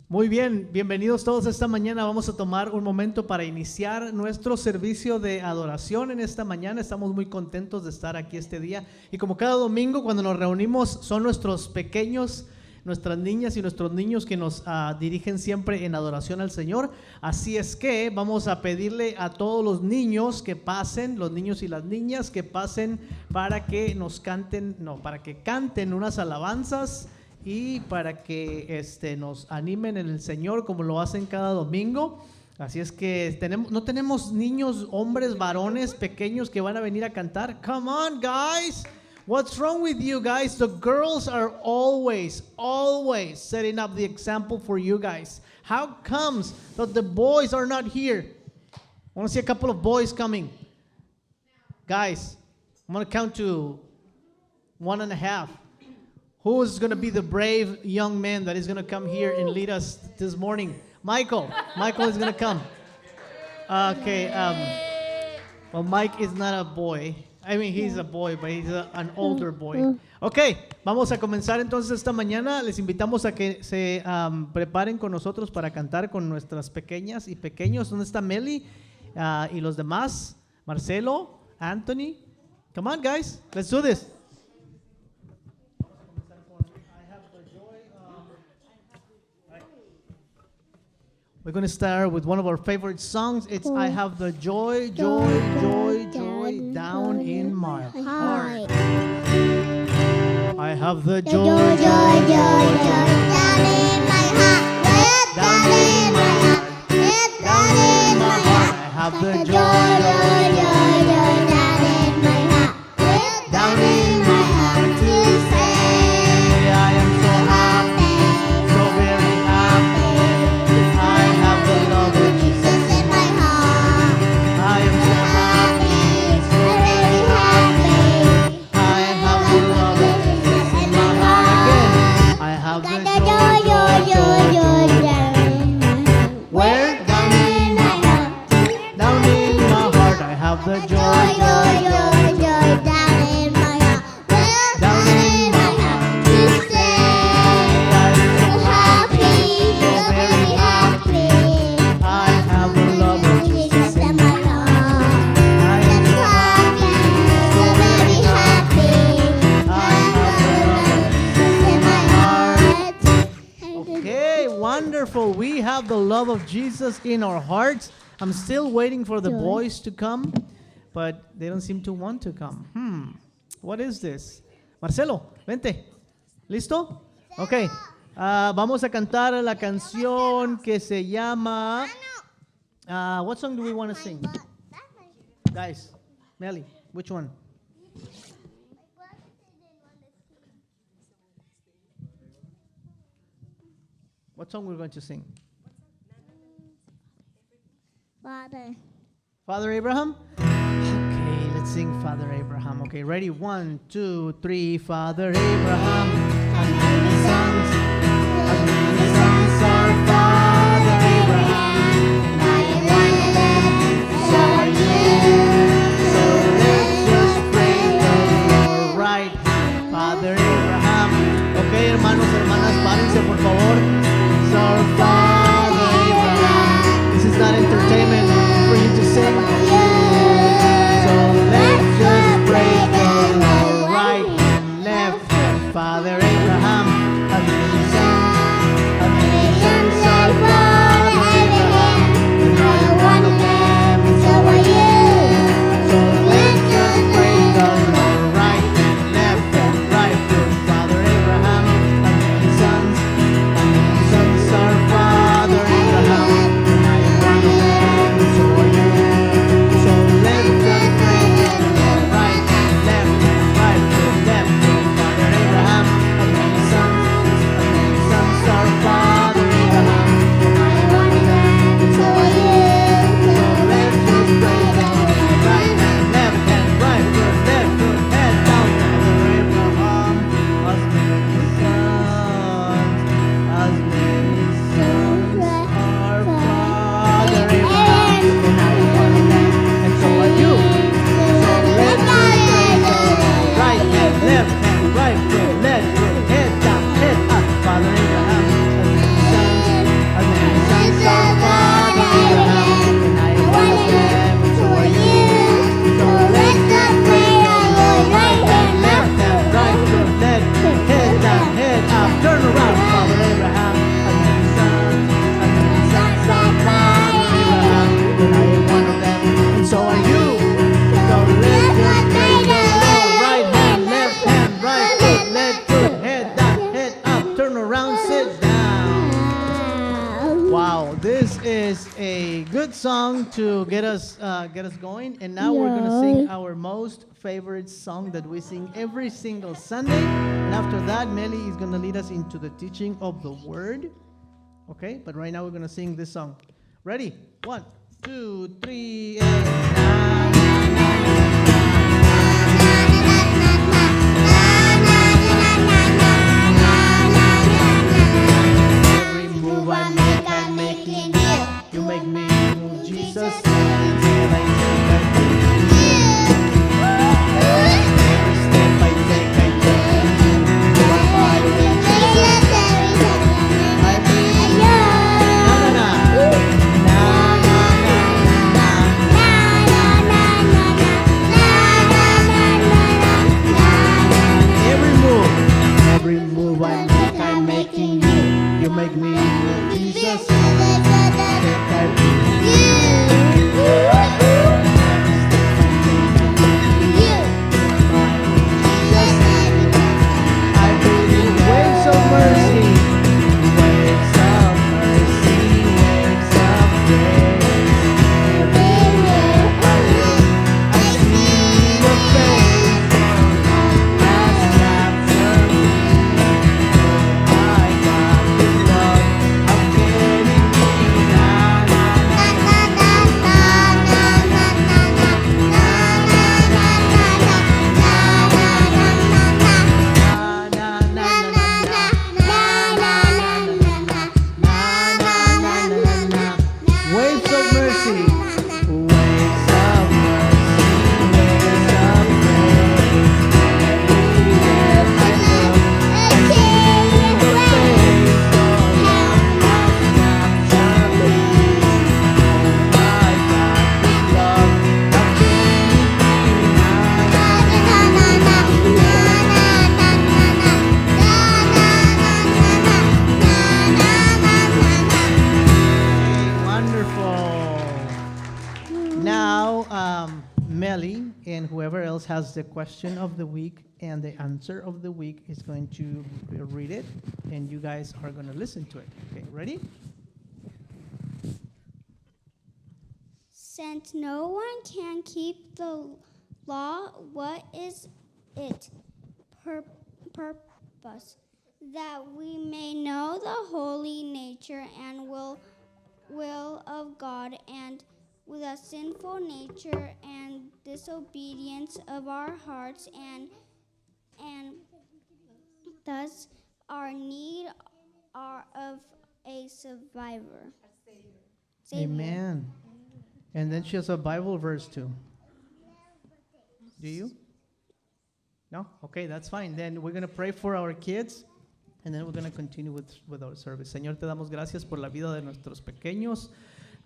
Muy bien, bienvenidos todos esta mañana. Vamos a tomar un momento para iniciar nuestro servicio de adoración en esta mañana. Estamos muy contentos de estar aquí este día. Y como cada domingo cuando nos reunimos son nuestros pequeños, nuestras niñas y nuestros niños que nos dirigen siempre en adoración al Señor. Así es que vamos a pedirle a todos los niños que pasen, los niños y las niñas que pasen para que nos canten, para que canten unas alabanzas y para que nos animen en el Señor como lo hacen cada domingo. Así es que no tenemos niños, hombres, varones pequeños que van a venir a cantar. Come on, guys. What's wrong with you guys? The girls are always setting up the example for you guys. How comes that the boys are not here? I want to see a couple of boys coming. Guys, I'm going to count to 1.5. Who is going to be the brave young man that is going to come here and lead us this morning? Michael is going to come. Okay, well, Mike is not a boy. I mean, he's a boy, but he's an older boy. Okay, vamos a comenzar entonces esta mañana. Les invitamos a que se preparen con nosotros para cantar con nuestras pequeñas y pequeños. ¿Dónde está Meli y los demás? Marcelo, Anthony. Come on, guys, let's do this. We're going to start with one of our favorite songs. It's I have the joy down in my heart. I have the joy down in my heart. Down in my heart. Down in my heart. I have the joy down in my heart. Down in my heart to say I am so happy, so very happy. I have the love of Jesus in my heart. I am so happy, so very happy. I have the love of Jesus in my heart. Again, I have the joy down in my heart. Where? Down in my heart. Down in my heart. I have the joy down in my heart. Down in my heart to say I'm so happy, so very happy. I have the love of Jesus in my heart. I am so happy, so very happy. I have the love of Jesus in my heart. Okay, wonderful. We have the love of Jesus in our hearts. I'm still waiting for the boys to come, but they don't seem to want to come. What is this? Marcelo, vente. ¿Listo? Ok. Vamos a cantar la canción que se llama... what song do we want to sing? Guys, Melly, which one? What song we're going to sing? Father Abraham? Okay, let's sing Father Abraham. Okay, ready? 1, 2, 3. Father Abraham, as many sons our Father Abraham. And I am one of them, so are you. So let's just praise the Lord. Right, Father Abraham. Okay, hermanos, hermanas, párense por favor. It's our Father Abraham. This is not entertainment for you to sing. So let's just praise the Lord. Right and left, Father Abraham. is a good song to get us going, and now we're gonna sing our most favorite song that we sing every single Sunday. And after that, Melly is gonna lead us into the teaching of the Word. Okay, but right now we're gonna sing this song. Ready? 1, 2, 3, and every move I make, I'm making you. You make me move, Jesus. Every step I take, I take you. You are following Jesus. I believe. Na na na. Every move I make, I'm making you. You make me move, Jesus. Step I I believe. Waves of mercy, waves of mercy, waves of grace. Everywhere I look, I see your face. Has captured me. My God, His love, I'm getting me now. Waves of mercy, waves of mercy, waves of grace. Everywhere I look, I see your face. Capture me. My God, His love, I'm getting Wonderful. Now, Melly and whoever else has the question of the week and the answer of the week is going to read it, and you guys are going to listen to it. Okay, ready? Since no one can keep the law, what is its purpose? That we may know the holy nature and will of God, and the sinful nature and disobedience of our hearts, and thus our need are of a survivor. Savior. Amen. And then she has a Bible verse too. Do you? No? Okay, that's fine. Then we're going to pray for our kids, and then we're going to continue with our service. Señor, te damos gracias por la vida de nuestros pequeños,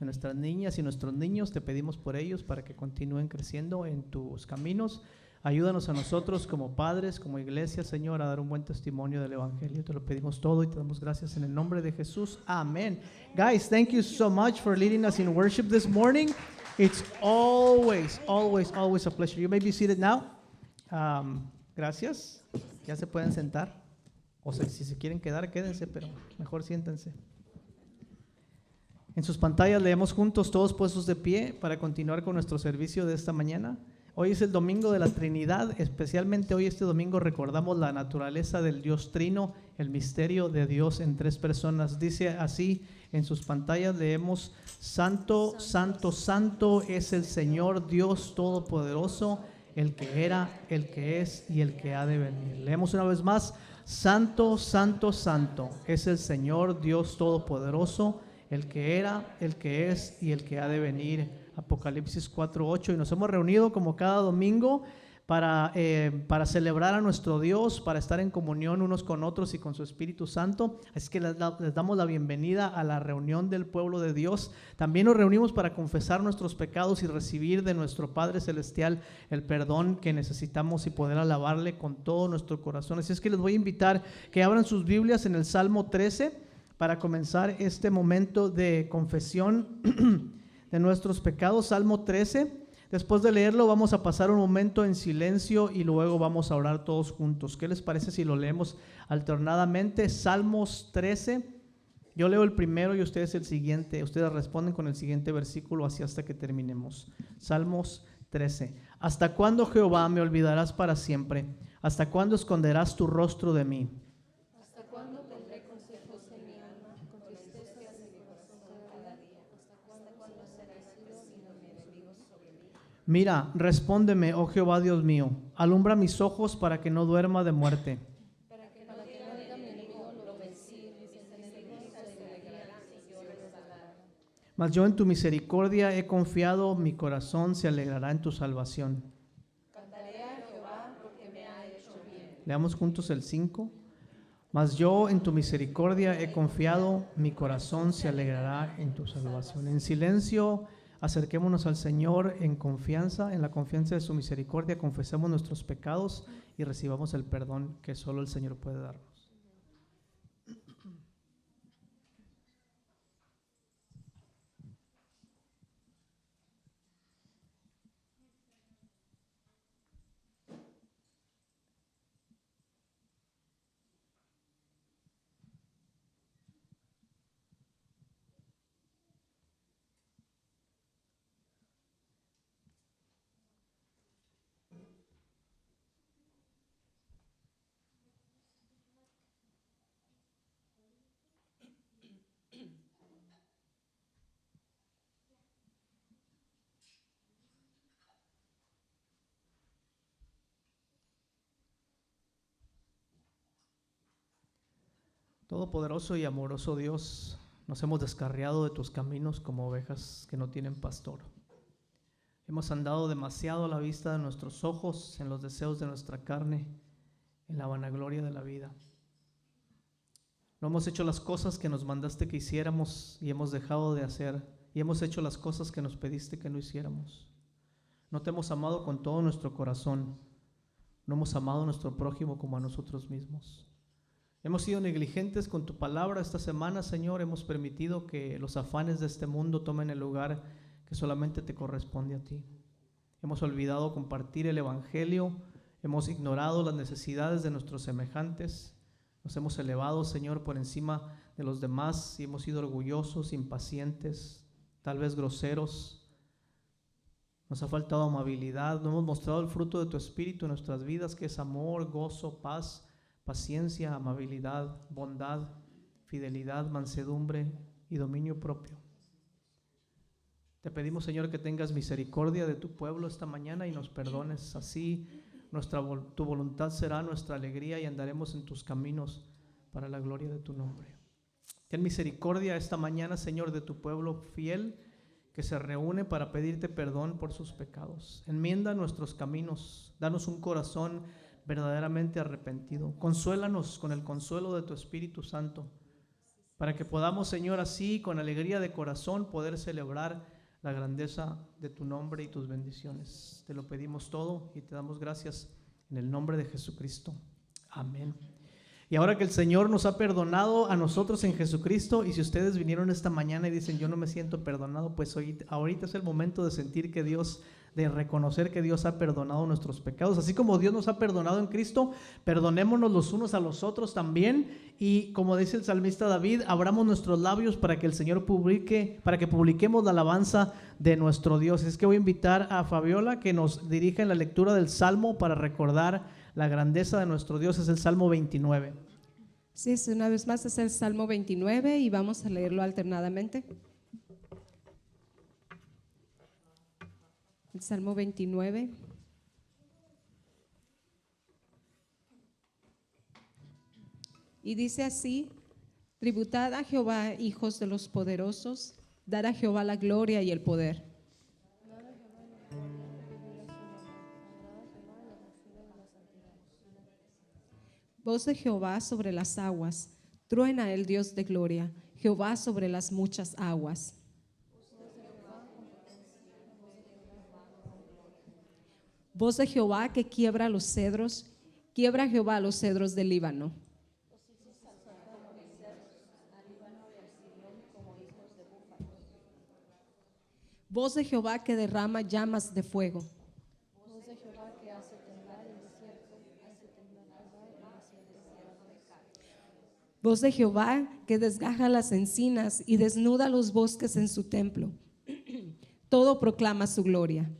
de nuestras niñas y nuestros niños. Te pedimos por ellos para que continúen creciendo en tus caminos. Ayúdanos a nosotros como padres, como iglesia, Señor, a dar un buen testimonio del Evangelio. Te lo pedimos todo y te damos gracias en el nombre de Jesús. Amén. Guys, thank you so much for leading us in worship this morning. It's always, always, always a pleasure. You may be seated now. Gracias. Ya se pueden sentar. O sea, si se quieren quedar, quédense, pero mejor siéntense. En sus pantallas leemos juntos, todos puestos de pie, para continuar con nuestro servicio de esta mañana. Hoy es el domingo de la Trinidad, especialmente hoy este domingo recordamos la naturaleza del Dios Trino, el misterio de Dios en tres personas. Dice así en sus pantallas, leemos: Santo, santo, santo es el Señor Dios Todopoderoso, el que era, el que es y el que ha de venir. Leemos una vez más: Santo, santo, santo es el Señor Dios Todopoderoso, el que era, el que es y el que ha de venir. Apocalipsis 4:8. Y nos hemos reunido como cada domingo para celebrar a nuestro Dios, para estar en comunión unos con otros y con su Espíritu Santo. Así que les damos la bienvenida a la reunión del pueblo de Dios. También nos reunimos para confesar nuestros pecados y recibir de nuestro Padre Celestial el perdón que necesitamos y poder alabarle con todo nuestro corazón. Así es que les voy a invitar que abran sus Biblias en el Salmo 13 para comenzar este momento de confesión de nuestros pecados. Salmo 13. Después de leerlo vamos a pasar un momento en silencio y luego vamos a orar todos juntos. ¿Qué les parece si lo leemos alternadamente? Salmos 13, Yo leo el primero y ustedes el siguiente. Ustedes responden con el siguiente versículo así hasta que terminemos. Salmos 13. ¿Hasta cuándo, Jehová, me olvidarás para siempre? ¿Hasta cuándo esconderás tu rostro de mí? ¿Hasta cuándo tendré consejos en mi alma, con tristezas en mi corazón cada día? ¿Hasta cuándo será establecido mi enemigo sobre mí? Mira, respóndeme, oh Jehová Dios mío, alumbra mis ojos para que no duerma de muerte. Para que no diga mi enemigo, lo vencí, mis enemigos se alegrarán y yo resbalaré. Mas yo en tu misericordia he confiado, mi corazón se alegrará en tu salvación. Cantaré a Jehová porque me ha hecho bien. Leamos juntos el 5. Mas yo en tu misericordia he confiado, mi corazón se alegrará en tu salvación. En silencio, acerquémonos al Señor en confianza, en la confianza de su misericordia, confesemos nuestros pecados y recibamos el perdón que solo el Señor puede darnos. Todopoderoso y amoroso Dios, nos hemos descarriado de tus caminos como ovejas que no tienen pastor. Hemos andado demasiado a la vista de nuestros ojos, en los deseos de nuestra carne, en la vanagloria de la vida. No hemos hecho las cosas que nos mandaste que hiciéramos y hemos dejado de hacer, y hemos hecho las cosas que nos pediste que no hiciéramos. No te hemos amado con todo nuestro corazón, no hemos amado a nuestro prójimo como a nosotros mismos. Hemos sido negligentes con tu palabra esta semana, Señor. Hemos permitido que los afanes de este mundo tomen el lugar que solamente te corresponde a ti. Hemos olvidado compartir el evangelio, hemos ignorado las necesidades de nuestros semejantes, nos hemos elevado, Señor, por encima de los demás y hemos sido orgullosos, impacientes, tal vez groseros. Nos ha faltado amabilidad, no hemos mostrado el fruto de tu espíritu en nuestras vidas, que es amor, gozo, paz, paciencia, amabilidad, bondad, fidelidad, mansedumbre y dominio propio. Te pedimos, Señor, que tengas misericordia de tu pueblo esta mañana y nos perdones. Así tu voluntad será nuestra alegría y andaremos en tus caminos para la gloria de tu nombre. Ten misericordia esta mañana, Señor, de tu pueblo fiel que se reúne para pedirte perdón por sus pecados. Enmienda nuestros caminos, danos un corazón verdaderamente arrepentido. Consuélanos con el consuelo de tu Espíritu Santo, para que podamos, Señor, así con alegría de corazón poder celebrar la grandeza de tu nombre y tus bendiciones. Te lo pedimos todo y te damos gracias en el nombre de Jesucristo. Amén. Y ahora que el Señor nos ha perdonado a nosotros en Jesucristo, y si ustedes vinieron esta mañana y dicen yo no me siento perdonado, pues ahorita es el momento de sentir que Dios, de reconocer que Dios ha perdonado nuestros pecados. Así como Dios nos ha perdonado en Cristo, perdonémonos los unos a los otros también. Y como dice el salmista David, abramos nuestros labios para que el Señor para que publiquemos la alabanza de nuestro Dios. Es que voy a invitar a Fabiola que nos dirija en la lectura del Salmo para recordar la grandeza de nuestro Dios. Es el Salmo 29. Sí, una vez más es el Salmo 29 y vamos a leerlo alternadamente. El Salmo 29. Y dice así: tributad a Jehová, hijos de los poderosos, dar a Jehová la gloria y el poder. Voz de Jehová sobre las aguas, truena el Dios de gloria, Jehová sobre las muchas aguas. Voz de Jehová que quiebra los cedros, quiebra Jehová los cedros del Líbano. Voz de Jehová que derrama llamas de fuego. Voz de Jehová que hace temblar el desierto, hace temblar el mar y el desierto. voz de Jehová que desgaja las encinas y desnuda los bosques en su templo. Todo proclama su gloria.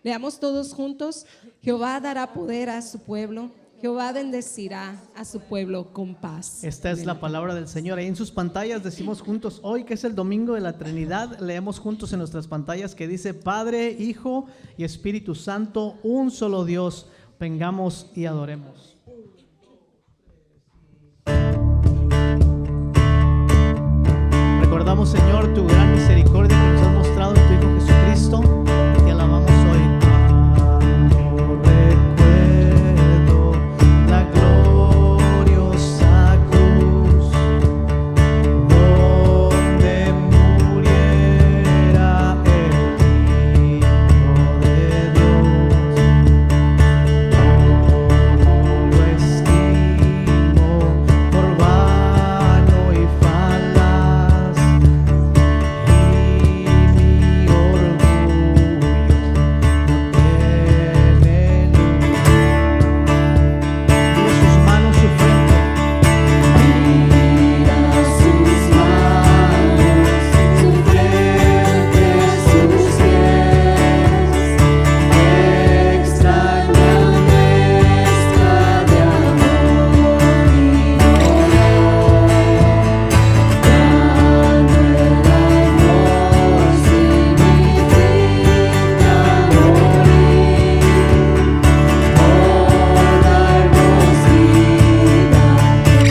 Leamos todos juntos. Jehová dará poder a su pueblo. Jehová bendecirá a su pueblo con paz. Esta es la palabra del Señor. Ahí en sus pantallas decimos juntos, hoy que es el domingo de la Trinidad, leemos juntos en nuestras pantallas que dice Padre, Hijo y Espíritu Santo, un solo Dios. Vengamos y adoremos. Recordamos, Señor, tu gran misericordia que nos has mostrado en tu Hijo Jesucristo. Te alabamos hoy. Recuerdo la gloriosa cruz donde muriera el Hijo de Dios. Lo estimo por vano y falaz, y mi orgullo no tiene luz. Mira sus manos, su frente. Mira sus manos, su frente, sus pies, extraña mezcla de amor y dolor, dando el amor sin mi fin a morir, por darnos vida,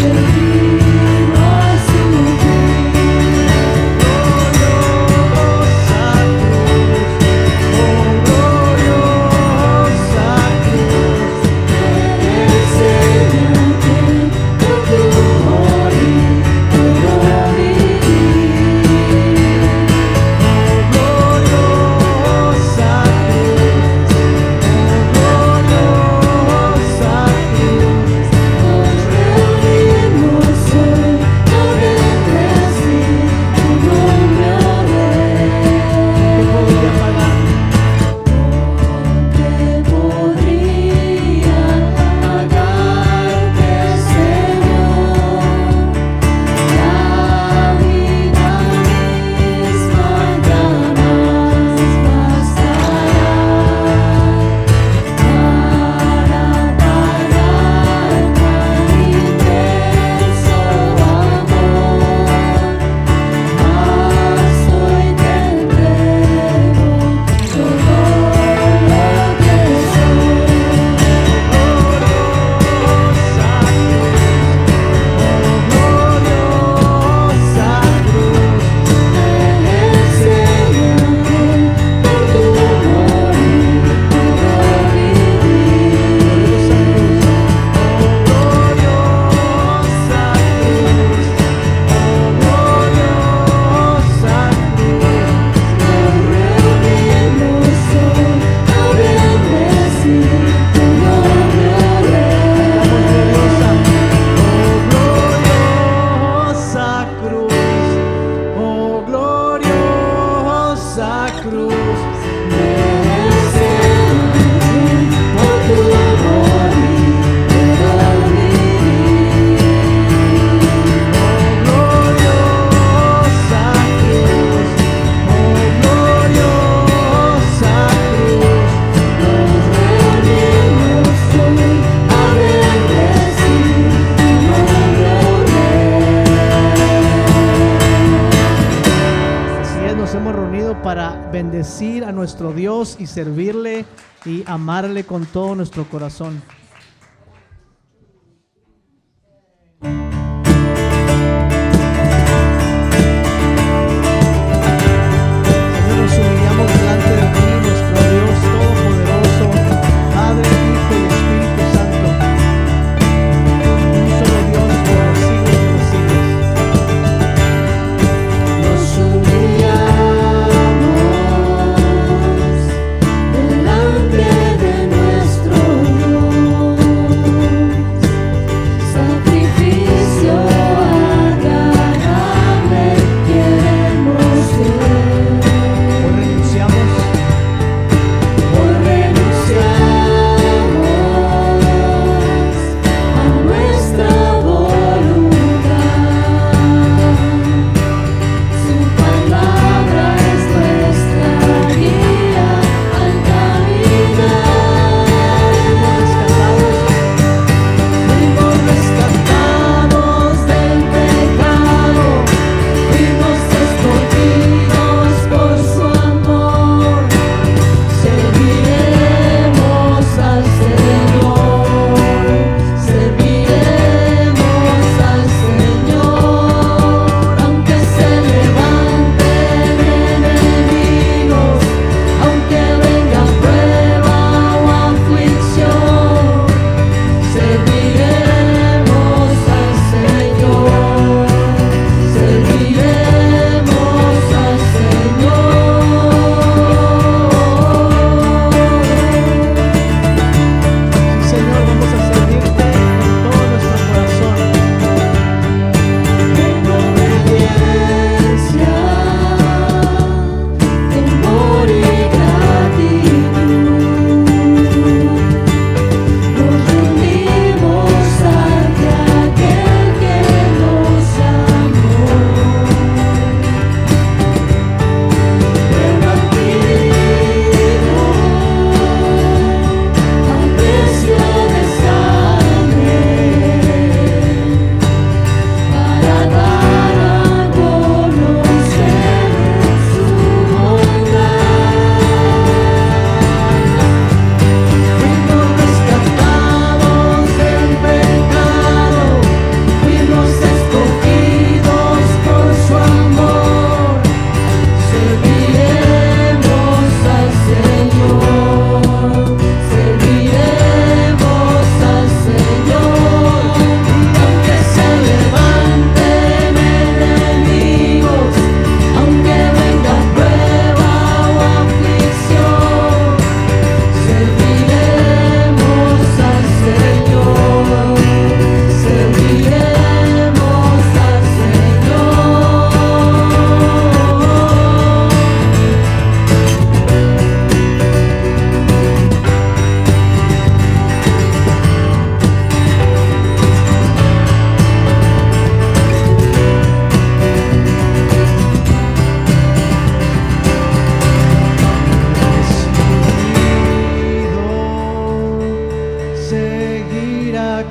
de viva su para bendecir a nuestro Dios y servirle y amarle con todo nuestro corazón. Señor, nos humillamos delante de ti, nuestro Dios todopoderoso, Padre, Hijo y Espíritu Santo. Un solo Dios por los siglos de los siglos. Nos humillamos delante de nuestro Dios.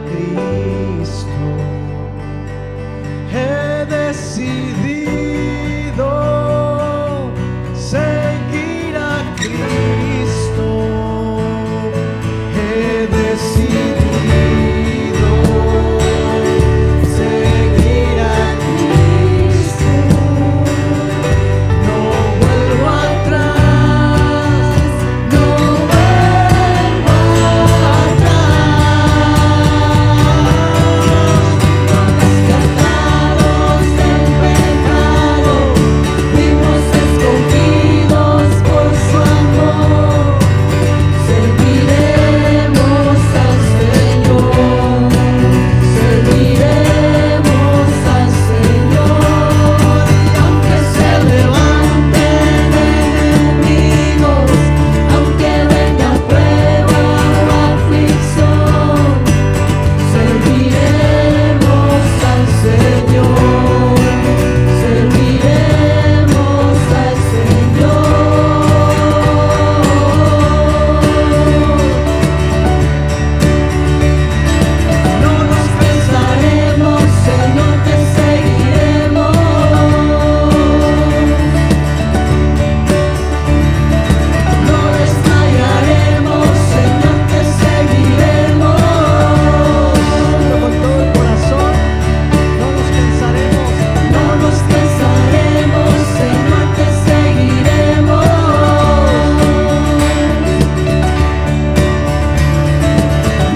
Cristo. He decidido seguir a Cristo. He decidido seguir a Cristo. No vuelvo atrás, no vuelvo Rescatados del pecado, fuimos escogidos por su amor. Serviremos al Señor, serviremos al Señor. Aunque se levanten enemigos, aunque venga prueba o aflicción, serviremos al Señor, serviremos al Señor. No nos cansaremos, Señor, te seguiremos. No desmayaremos, Señor, te seguiremos. con todo el corazón. No nos cansaremos. No nos cansaremos, Señor, te seguiremos.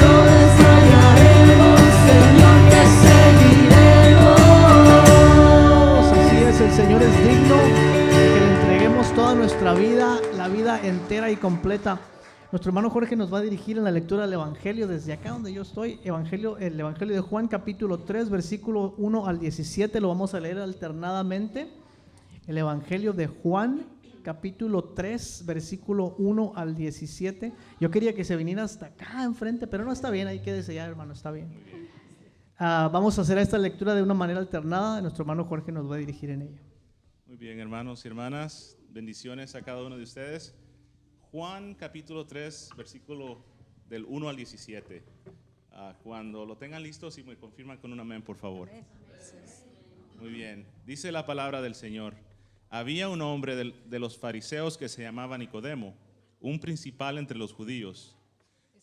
No desmayaremos, Señor, te seguiremos. Así es, el Señor es digno de que le entreguemos toda nuestra vida, la vida entera y completa. Nuestro hermano Jorge nos va a dirigir en la lectura del Evangelio desde acá donde yo estoy. El Evangelio de Juan, capítulo 3, versículo 1 al 17. Lo vamos a leer alternadamente. El Evangelio de Juan, capítulo 3, versículo 1 al 17. Yo quería que se viniera hasta acá enfrente, pero no, está bien, ahí quédese ya, hermano, está bien. Vamos a hacer esta lectura de una manera alternada. Nuestro hermano Jorge nos va a dirigir en ella. Muy bien, hermanos y hermanas, bendiciones a cada uno de ustedes. Juan capítulo 3, versículo del 1 al 17. Cuando lo tengan listo, si me confirman con un amén, por favor. Muy bien, dice la palabra del Señor. Había un hombre de los fariseos que se llamaba Nicodemo, un principal entre los judíos.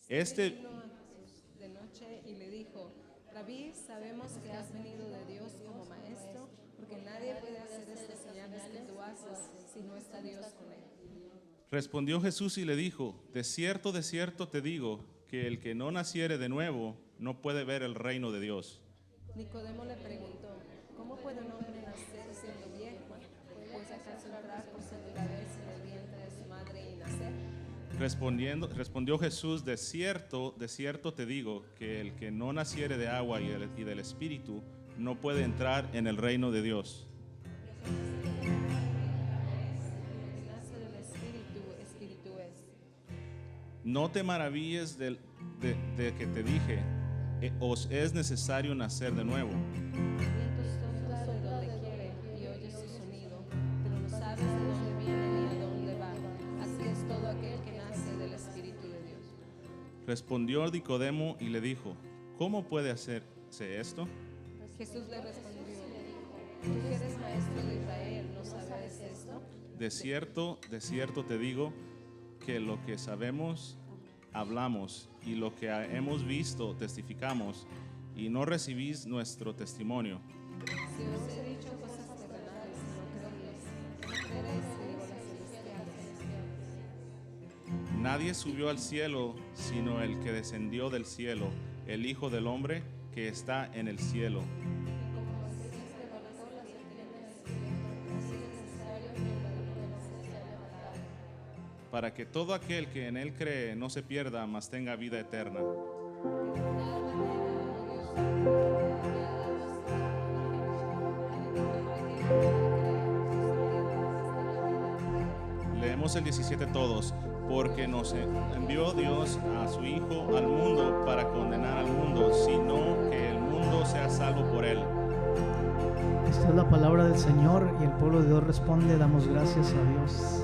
Este vino a Jesús de noche y le dijo: Rabí, sabemos que has venido de Dios como maestro, porque nadie puede hacer estas señales que tú haces si no está Dios con él. Respondió Jesús y le dijo: de cierto te digo, que el que no naciere de nuevo no puede ver el reino de Dios. Nicodemo le preguntó: ¿Cómo puede un hombre nacer siendo viejo? ¿Puede acaso entrar por segunda vez en el vientre de su madre y nacer? Respondió Jesús: de cierto te digo, que el que no naciere de agua y del Espíritu no puede entrar en el reino de Dios. No te maravilles de que te dije, os es necesario nacer de nuevo. Vientos sopla de donde quiere y oyes su sonido, pero no sabes de dónde viene ni a dónde va. Así es todo aquel que nace del Espíritu de Dios. Respondió Nicodemo y le dijo: ¿cómo puede hacerse esto? Jesús le respondió: tú que eres maestro de Israel, ¿no sabes esto? De cierto te digo, que lo que sabemos hablamos, y lo que hemos visto testificamos, y no recibís nuestro testimonio. Si os he dicho cosas terrenales y no creéis, ¿cómo creeréis si digo las celestiales? Nadie subió al cielo sino el que descendió del cielo, el Hijo del Hombre que está en el cielo. Para que todo aquel que en él cree no se pierda, mas tenga vida eterna. Leemos el 17 todos. Porque nos envió Dios a su Hijo al mundo para condenar al mundo, sino que el mundo sea salvo por él. Esta es la palabra del Señor y el pueblo de Dios responde: damos gracias a Dios.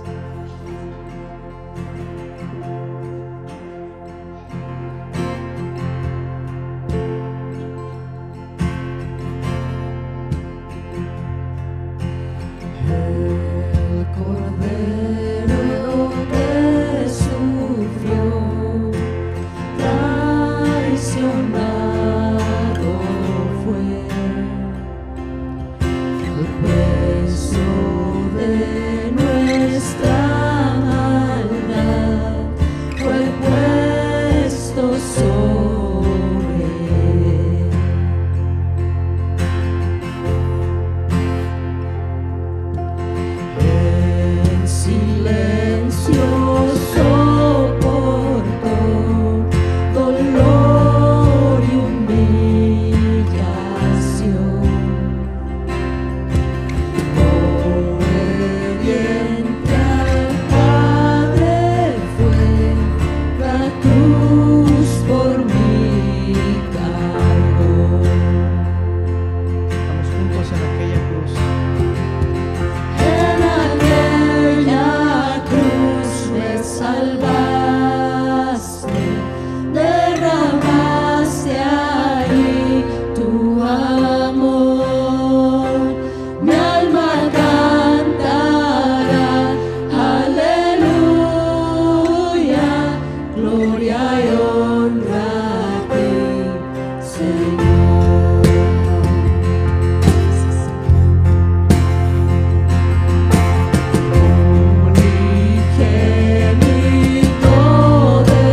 Unigénito de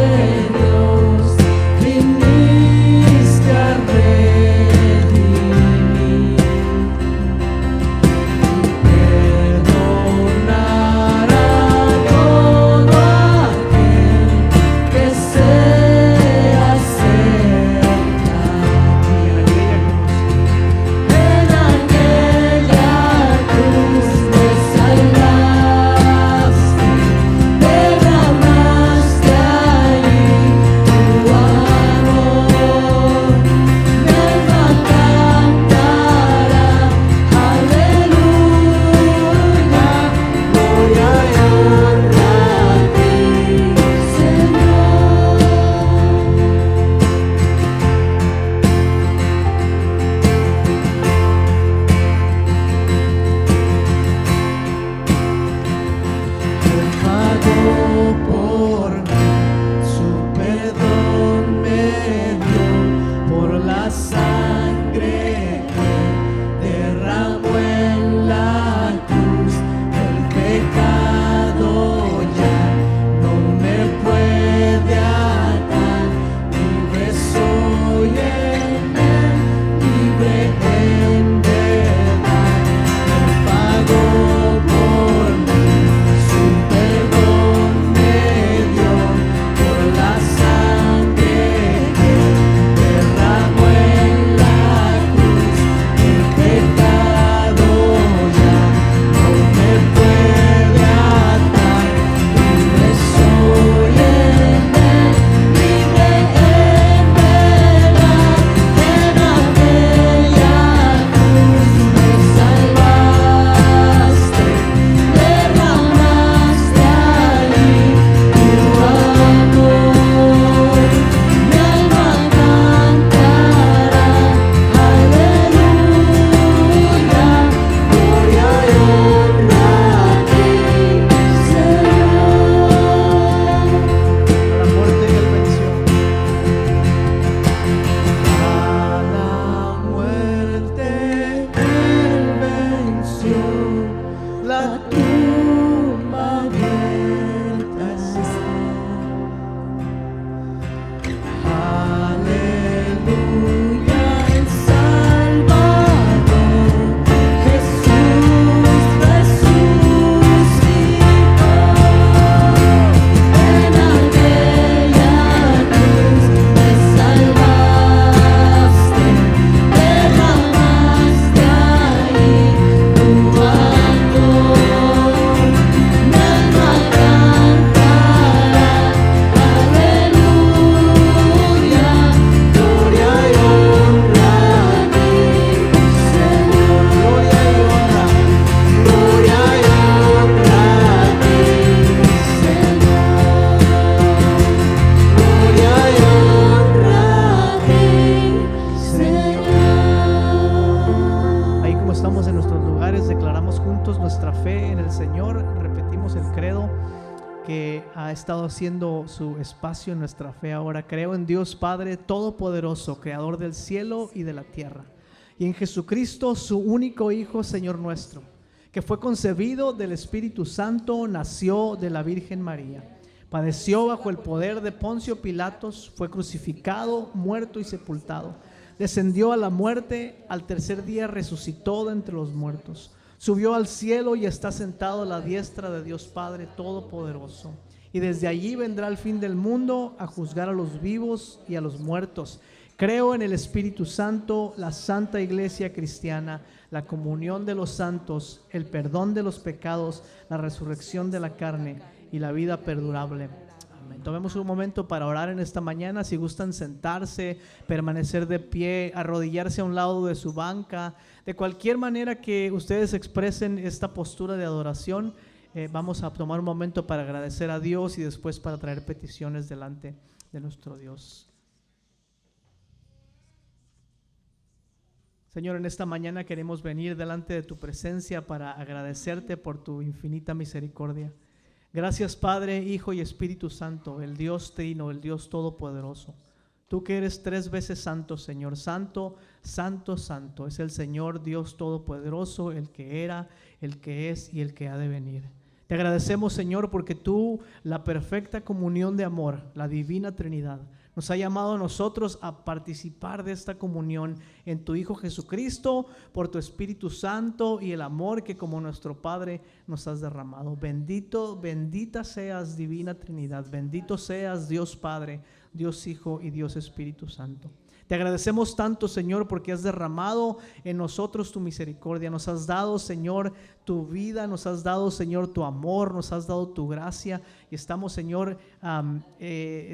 Dios, viniste a redimir y perdonar a todo aquel que se acerca a ti. En aquella cruz me salvaste, derramaste ahí tu amor. Mi alma cantará, aleluya, gloria y honra a ti, Señor. Él pagó por mí, su perdón me dio por la sangre que derramó en la cruz. El pecado ya no me puede atar, libre soy en él, libre en verdad. Él pagó por mí, su perdón me dio por la sangre que derramó en la cruz. El pecado ya no me puede atar, libre soy en él, libre en verdad. En aquella cruz me salvaste, derramaste ahí tu amor. Mi alma cantará, aleluya, gloria y honra a ti, Señor. A la muerte y Él venció. A la muerte Él venció, la tumba abierta está. Aleluya, el Salvador Jesús resucitó. En aquella cruz me salvaste, derramaste ahí tu amor. Mi alma cantará, aleluya, gloria y honra a ti, Señor. Gloria y honra, gloria y honra a ti, Señor. Gloria y honra a ti, Señor. Ahí como estamos en nuestros lugares, declaramos juntos nuestra fe en el Señor, repetimos el credo que ha estado haciendo su espacio en nuestra fe ahora. Creo en Dios Padre Todopoderoso, Creador del cielo y de la tierra, y en Jesucristo, su único Hijo, Señor nuestro, que fue concebido del Espíritu Santo, nació de la Virgen María, padeció bajo el poder de Poncio Pilatos, fue crucificado, muerto y sepultado, descendió a la muerte, al tercer día resucitó de entre los muertos, subió al cielo y está sentado a la diestra de Dios Padre Todopoderoso. Y desde allí vendrá al fin del mundo a juzgar a los vivos y a los muertos. Creo en el Espíritu Santo, la Santa Iglesia Cristiana, la comunión de los santos, el perdón de los pecados, la resurrección de la carne y la vida perdurable. Amén. Tomemos un momento para orar en esta mañana. Si gustan sentarse, permanecer de pie, arrodillarse a un lado de su banca, de cualquier manera que ustedes expresen esta postura de adoración, vamos a tomar un momento para agradecer a Dios y después para traer peticiones delante de nuestro Dios. Señor, en esta mañana queremos venir delante de tu presencia para agradecerte por tu infinita misericordia. Gracias, Padre, Hijo y Espíritu Santo, el Dios Trino, el Dios Todopoderoso. Tú que eres 3 veces santo, Señor, santo, santo, santo. Es el Señor Dios Todopoderoso, el que era, el que es y el que ha de venir. Te agradecemos, Señor, porque tú, la perfecta comunión de amor, la divina Trinidad, nos ha llamado a nosotros a participar de esta comunión en tu Hijo Jesucristo, por tu Espíritu Santo y el amor que como nuestro Padre nos has derramado. Bendito, bendita seas, divina Trinidad. Bendito seas, Dios Padre, Dios Hijo y Dios Espíritu Santo. Te agradecemos tanto, Señor, porque has derramado en nosotros tu misericordia. Nos has dado, Señor, tu vida, nos has dado, Señor, tu amor, nos has dado tu gracia. Y estamos, Señor,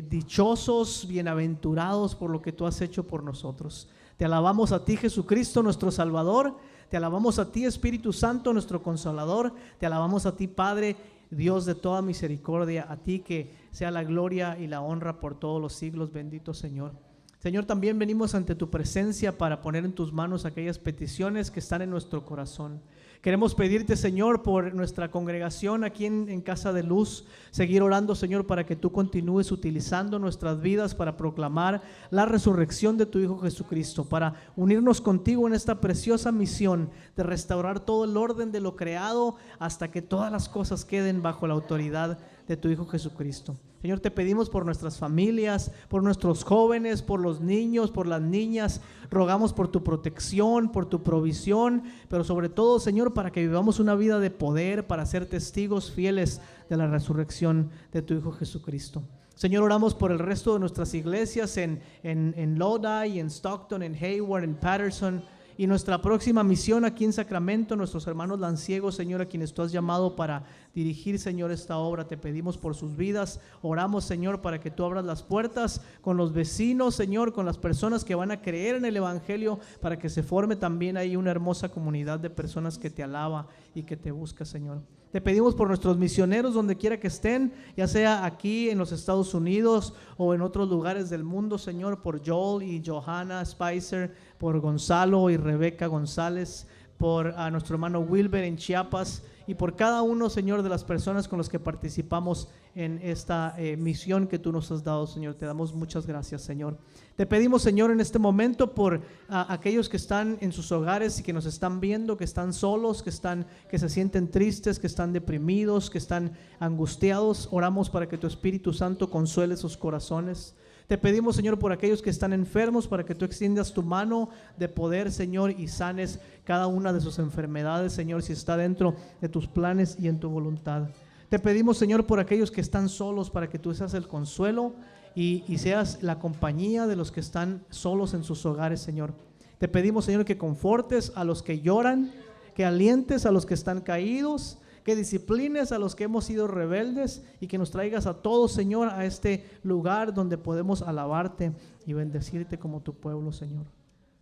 dichosos, bienaventurados por lo que tú has hecho por nosotros. Te alabamos a ti, Jesucristo, nuestro Salvador. Te alabamos a ti, Espíritu Santo, nuestro Consolador. Te alabamos a ti, Padre, Dios de toda misericordia. A ti que sea la gloria y la honra por todos los siglos. Bendito Señor. Señor, también venimos ante tu presencia para poner en tus manos aquellas peticiones que están en nuestro corazón. Queremos pedirte, Señor, por nuestra congregación aquí en Casa de Luz, seguir orando, Señor, para que tú continúes utilizando nuestras vidas para proclamar la resurrección de tu Hijo Jesucristo, para unirnos contigo en esta preciosa misión de restaurar todo el orden de lo creado hasta que todas las cosas queden bajo la autoridad de tu Hijo Jesucristo. Señor, te pedimos por nuestras familias, por nuestros jóvenes, por los niños, por las niñas. Rogamos por tu protección, por tu provisión, pero sobre todo, Señor, para que vivamos una vida de poder, para ser testigos fieles de la resurrección de tu Hijo Jesucristo. Señor, oramos por el resto de nuestras iglesias en Lodi, en Stockton, en Hayward, en Patterson. Y nuestra próxima misión aquí en Sacramento, nuestros hermanos lanciegos, Señor, a quienes tú has llamado para dirigir, Señor, esta obra. Te pedimos por sus vidas. Oramos, Señor, para que tú abras las puertas con los vecinos, Señor, con las personas que van a creer en el Evangelio, para que se forme también ahí una hermosa comunidad de personas que te alaba y que te busca, Señor. Te pedimos por nuestros misioneros donde quiera que estén, ya sea aquí en los Estados Unidos o en otros lugares del mundo, Señor, por Joel y Johanna Spicer, por Gonzalo y Rebeca González, por a nuestro hermano Wilber en Chiapas y por cada uno, Señor, de las personas con las que participamos en esta misión que tú nos has dado, Señor. Te damos muchas gracias, Señor. Te pedimos, Señor, en este momento por aquellos que están en sus hogares y que nos están viendo, que están solos, que se sienten tristes, que están deprimidos, que están angustiados. Oramos para que tu Espíritu Santo consuele sus corazones. Te pedimos, Señor, por aquellos que están enfermos, para que tú extiendas tu mano de poder, Señor, y sanes cada una de sus enfermedades, Señor, si está dentro de tus planes y en tu voluntad. Te pedimos, Señor, por aquellos que están solos, para que tú seas el consuelo y seas la compañía de los que están solos en sus hogares, Señor. Te pedimos, Señor, que confortes a los que lloran, que alientes a los que están caídos, que disciplines a los que hemos sido rebeldes y que nos traigas a todos, Señor, a este lugar donde podemos alabarte y bendecirte como tu pueblo, Señor.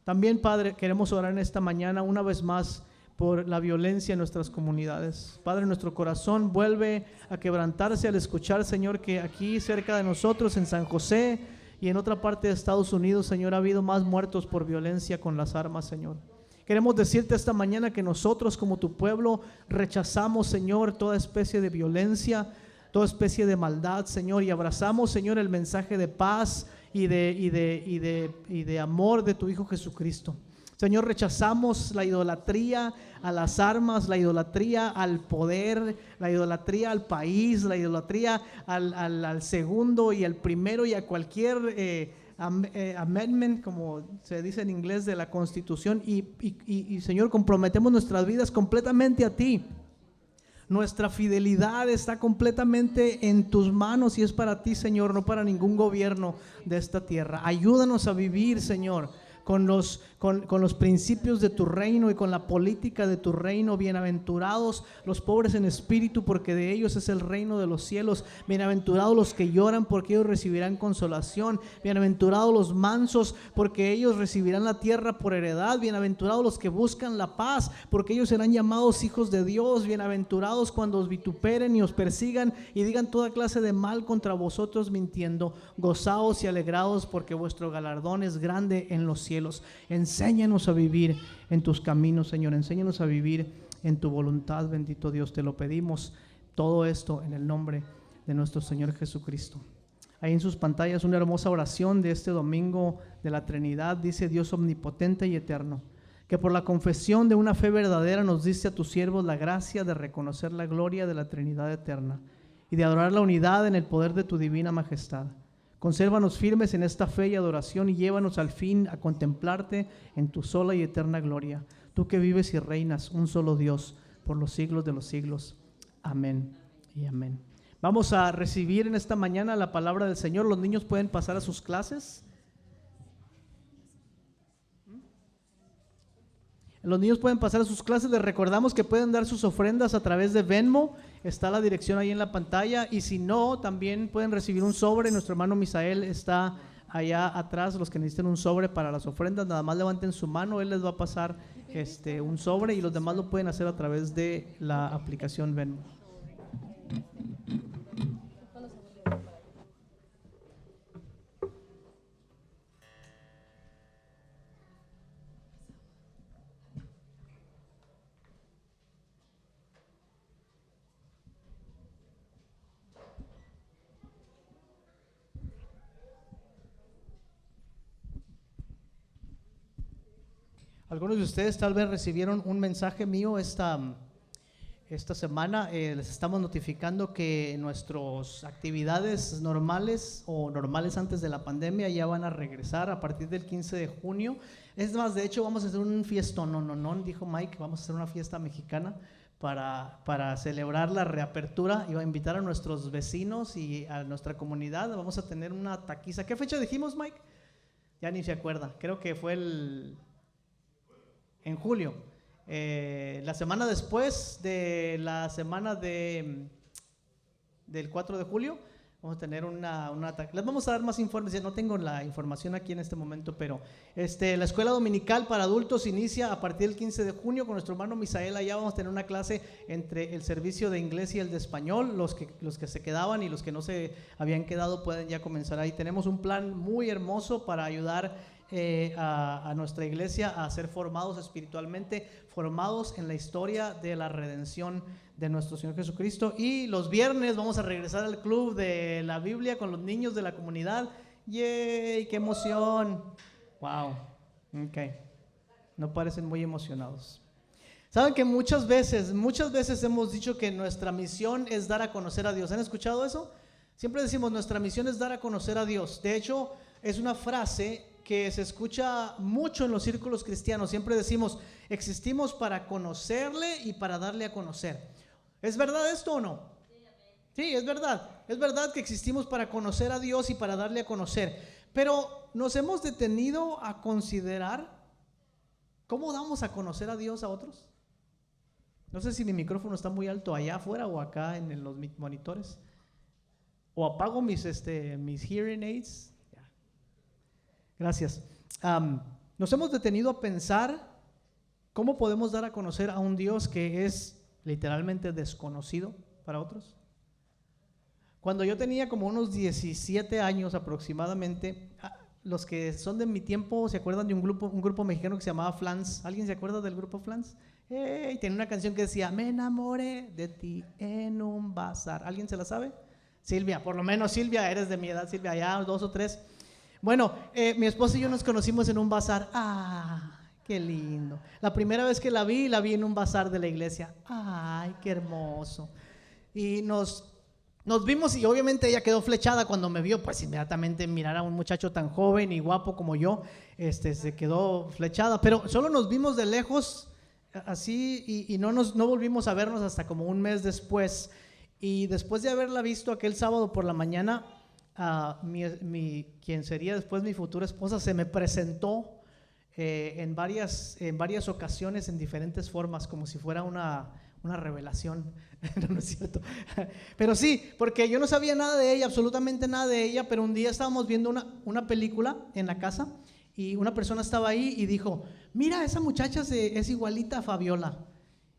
También, Padre, queremos orar en esta mañana una vez más por la violencia en nuestras comunidades. Padre, nuestro corazón vuelve a quebrantarse al escuchar, Señor, que aquí cerca de nosotros en San José y en otra parte de Estados Unidos, Señor, ha habido más muertos por violencia con las armas, Señor. Queremos decirte esta mañana que nosotros como tu pueblo rechazamos, Señor, toda especie de violencia, toda especie de maldad, Señor, y abrazamos, Señor, el mensaje de paz y de amor de tu Hijo Jesucristo. Señor, rechazamos la idolatría a las armas, la idolatría al poder, la idolatría al país, la idolatría al segundo y al primero y a cualquier amendment, como se dice en inglés, de la Constitución. Y Señor, comprometemos nuestras vidas completamente a ti. Nuestra fidelidad está completamente en tus manos y es para ti, Señor, no para ningún gobierno de esta tierra. Ayúdanos a vivir, Señor, con los principios de tu reino y con la política de tu reino. Bienaventurados los pobres en espíritu, porque de ellos es el reino de los cielos. Bienaventurados los que lloran, porque ellos recibirán consolación. Bienaventurados los mansos, porque ellos recibirán la tierra por heredad. Bienaventurados los que buscan la paz, porque ellos serán llamados hijos de Dios. Bienaventurados cuando os vituperen y os persigan y digan toda clase de mal contra vosotros mintiendo. Gozaos y alegraos, porque vuestro galardón es grande en los cielos. Enséñanos a vivir en tus caminos, Señor. Enséñanos a vivir en tu voluntad, bendito Dios. Te lo pedimos todo esto en el nombre de nuestro Señor Jesucristo. ahí en sus pantallas una hermosa oración de este domingo de la Trinidad. Dice: Dios omnipotente y eterno, que por la confesión de una fe verdadera nos diste a tus siervos la gracia de reconocer la gloria de la Trinidad eterna y de adorar la unidad en el poder de tu divina majestad. Consérvanos firmes en esta fe y adoración y llévanos al fin a contemplarte en tu sola y eterna gloria, tú que vives y reinas, un solo Dios, por los siglos de los siglos. Amén y amén. Vamos a recibir en esta mañana la palabra del Señor. Los niños pueden pasar a sus clases. Los niños pueden pasar a sus clases. Les recordamos que pueden dar sus ofrendas a través de Venmo. Está la dirección ahí en la pantalla. Y si no, también pueden recibir un sobre. Nuestro hermano Misael está allá atrás. Los que necesiten un sobre para las ofrendas, nada más levanten su mano. Él les va a pasar un sobre, y los demás lo pueden hacer a través de la aplicación Venmo. Algunos de ustedes tal vez recibieron un mensaje mío esta semana. Les estamos notificando que nuestras actividades normales o normales antes de la pandemia ya van a regresar a partir del 15 de junio. Es más, de hecho vamos a hacer un fiestón, no, dijo Mike, vamos a hacer una fiesta mexicana para celebrar la reapertura. Iba a invitar a nuestros vecinos y a nuestra comunidad. Vamos a tener una taquiza. ¿Qué fecha dijimos, Mike? Ya ni se acuerda, creo que fue en julio, la semana después de la semana del 4 de julio, vamos a tener les vamos a dar más informes. No tengo la información aquí en este momento, pero la escuela dominical para adultos inicia a partir del 15 de junio con nuestro hermano Misael. Allá vamos a tener una clase entre el servicio de inglés y el de español. Los que se quedaban y los que no se habían quedado pueden ya comenzar ahí. Tenemos un plan muy hermoso para ayudar a nuestra iglesia a ser formados espiritualmente, formados en la historia de la redención de nuestro Señor Jesucristo. Y los viernes vamos a regresar al club de la Biblia con los niños de la comunidad. ¡Yay! ¡Qué emoción! ¡Wow! Ok, no parecen muy emocionados. Saben que muchas veces hemos dicho que nuestra misión es dar a conocer a Dios. ¿Han escuchado eso? Siempre decimos: nuestra misión es dar a conocer a Dios. De hecho, es una frase que se escucha mucho en los círculos cristianos. Siempre decimos: existimos para conocerle y para darle a conocer. ¿Es verdad esto o no? Sí, es verdad. Es verdad que existimos para conocer a Dios y para darle a conocer. Pero nos hemos detenido a considerar cómo damos a conocer a Dios a otros. No sé si mi micrófono está muy alto allá afuera o acá en los monitores. O apago mis hearing aids. Gracias. Nos hemos detenido a pensar cómo podemos dar a conocer a un Dios que es literalmente desconocido para otros. Cuando yo tenía como unos 17 años aproximadamente, los que son de mi tiempo se acuerdan de un grupo mexicano que se llamaba Flans. ¿Alguien se acuerda del grupo Flans? Tenía una canción que decía: me enamoré de ti en un bazar. ¿Alguien se la sabe? Silvia, por lo menos Silvia, eres de mi edad, Silvia, ya 2 o 3. Bueno, mi esposa y yo nos conocimos en un bazar. ¡Ah, qué lindo! La primera vez que la vi en un bazar de la iglesia. ¡Ay, qué hermoso! Y nos vimos, y obviamente ella quedó flechada cuando me vio. Pues inmediatamente mirar a un muchacho tan joven y guapo como yo, se quedó flechada. Pero solo nos vimos de lejos, así, y no volvimos a vernos hasta como un mes después. Y después de haberla visto aquel sábado por la mañana, quien sería después mi futura esposa se me presentó en varias ocasiones, en diferentes formas, como si fuera una revelación. No es cierto. Pero sí, porque yo no sabía nada de ella, absolutamente nada de ella. Pero un día estábamos viendo una película en la casa y una persona estaba ahí y dijo: mira, esa muchacha es igualita a Fabiola.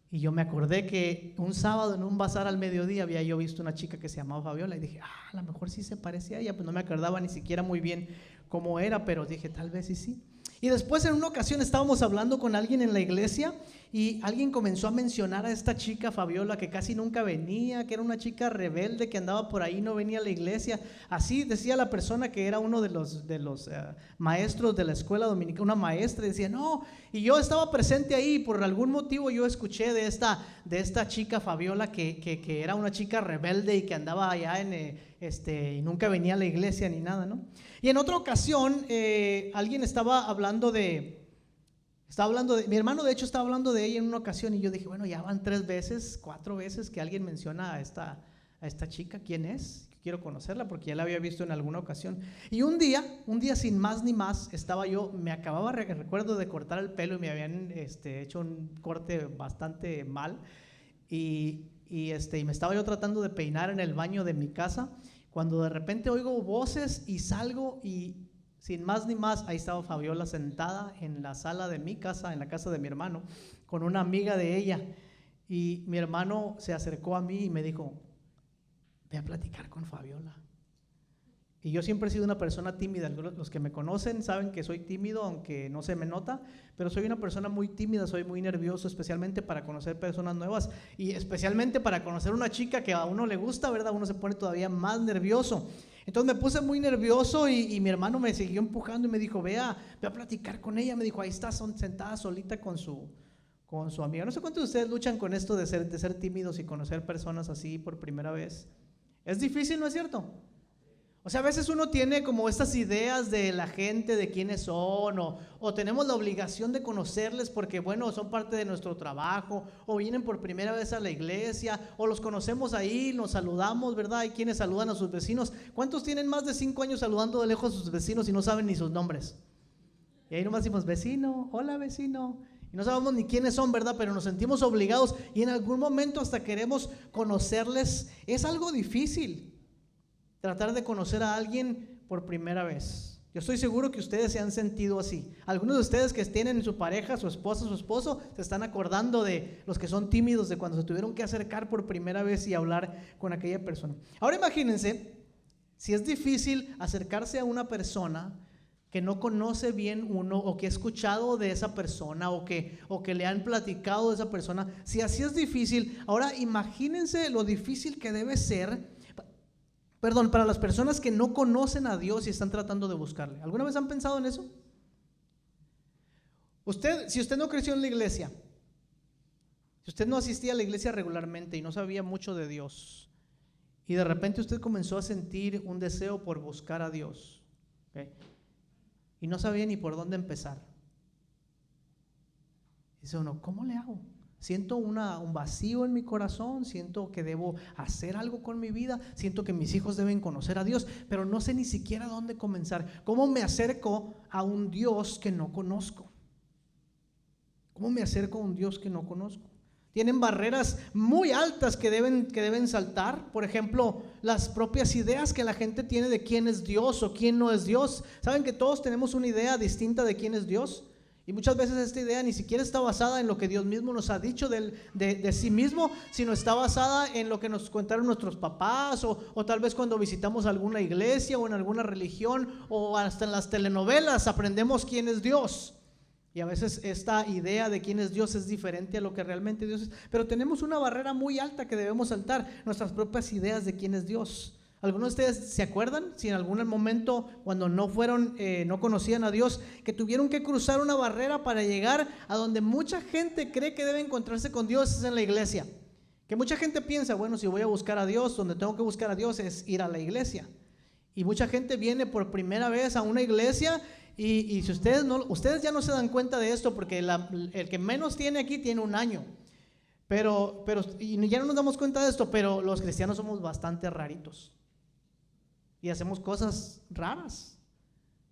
Y yo me acordé que un sábado en un bazar al mediodía había yo visto una chica que se llamaba Fabiola y dije: a lo mejor sí se parecía a ella. Pues no me acordaba ni siquiera muy bien cómo era, pero dije: tal vez sí. Y después en una ocasión estábamos hablando con alguien en la iglesia y alguien comenzó a mencionar a esta chica Fabiola que casi nunca venía, que era una chica rebelde que andaba por ahí, no venía a la iglesia. Así decía la persona que era uno de los maestros de la escuela dominicana, una maestra, decía no, y yo estaba presente ahí, por algún motivo yo escuché de esta chica Fabiola que era una chica rebelde y que andaba allá y nunca venía a la iglesia ni nada, ¿no? Y en otra ocasión alguien estaba hablando de, mi hermano de hecho estaba hablando de ella en una ocasión, y yo dije, bueno, ya van 4 veces que alguien menciona a esta chica. ¿Quién es? Quiero conocerla porque ya la había visto en alguna ocasión. Y un día sin más ni más, me acababa, recuerdo, de cortar el pelo y me habían hecho un corte bastante mal, y me estaba yo tratando de peinar en el baño de mi casa, cuando de repente oigo voces y salgo, y sin más ni más, ahí estaba Fabiola sentada en la sala de mi casa, en la casa de mi hermano, con una amiga de ella. Y mi hermano se acercó a mí y me dijo, ve a platicar con Fabiola. Y yo siempre he sido una persona tímida. Los que me conocen saben que soy tímido, aunque no se me nota, pero soy una persona muy tímida, soy muy nervioso, especialmente para conocer personas nuevas, y especialmente para conocer una chica que a uno le gusta, ¿verdad? Uno se pone todavía más nervioso. Entonces me puse muy nervioso, y mi hermano me siguió empujando y me dijo, ve a platicar con ella. Me dijo, ahí está sentada solita con su amiga. No sé cuántos de ustedes luchan con esto de ser tímidos y conocer personas así por primera vez. Es difícil, ¿no es cierto? O sea, a veces uno tiene como estas ideas de la gente, de quiénes son, o tenemos la obligación de conocerles porque, bueno, son parte de nuestro trabajo, o vienen por primera vez a la iglesia, o los conocemos ahí, nos saludamos, ¿verdad? Hay quienes saludan a sus vecinos. ¿Cuántos tienen más de 5 años saludando de lejos a sus vecinos y no saben ni sus nombres? Y ahí nomás decimos, vecino, hola vecino, y no sabemos ni quiénes son, ¿verdad? Pero nos sentimos obligados, y en algún momento hasta queremos conocerles. Es algo difícil tratar de conocer a alguien por primera vez. Yo estoy seguro que ustedes se han sentido así. Algunos de ustedes que tienen su pareja, su esposa, su esposo, se están acordando de los que son tímidos, de cuando se tuvieron que acercar por primera vez y hablar con aquella persona. Ahora imagínense si es difícil acercarse a una persona que no conoce bien uno, o que ha escuchado de esa persona, o que le han platicado de esa persona. Si así es difícil, ahora imagínense lo difícil que debe ser para las personas que no conocen a Dios y están tratando de buscarle. ¿Alguna vez han pensado en eso? Si usted no creció en la iglesia, si usted no asistía a la iglesia regularmente y no sabía mucho de Dios, y de repente usted comenzó a sentir un deseo por buscar a Dios, ¿okay? Y no sabía ni por dónde empezar. Dice uno, ¿cómo le hago? Siento un vacío en mi corazón, siento que debo hacer algo con mi vida, siento que mis hijos deben conocer a Dios, pero no sé ni siquiera dónde comenzar. ¿Cómo me acerco a un Dios que no conozco? ¿Cómo me acerco a un Dios que no conozco? Tienen barreras muy altas que deben saltar. Por ejemplo, las propias ideas que la gente tiene de quién es Dios o quién no es Dios. ¿Saben que todos tenemos una idea distinta de quién es Dios? Y muchas veces esta idea ni siquiera está basada en lo que Dios mismo nos ha dicho de sí mismo, sino está basada en lo que nos contaron nuestros papás, o tal vez cuando visitamos alguna iglesia o en alguna religión, o hasta en las telenovelas aprendemos quién es Dios. Y a veces esta idea de quién es Dios es diferente a lo que realmente Dios es. Pero tenemos una barrera muy alta que debemos saltar, nuestras propias ideas de quién es Dios. ¿Algunos de ustedes se acuerdan si en algún momento cuando no conocían a Dios, que tuvieron que cruzar una barrera para llegar a donde mucha gente cree que debe encontrarse con Dios, es en la iglesia? Que mucha gente piensa, bueno, si voy a buscar a Dios, donde tengo que buscar a Dios es ir a la iglesia. Y mucha gente viene por primera vez a una iglesia y si ustedes ya no se dan cuenta de esto, porque el que menos tiene aquí tiene 1 año. Pero y ya no nos damos cuenta de esto, pero los cristianos somos bastante raritos. Y hacemos cosas raras.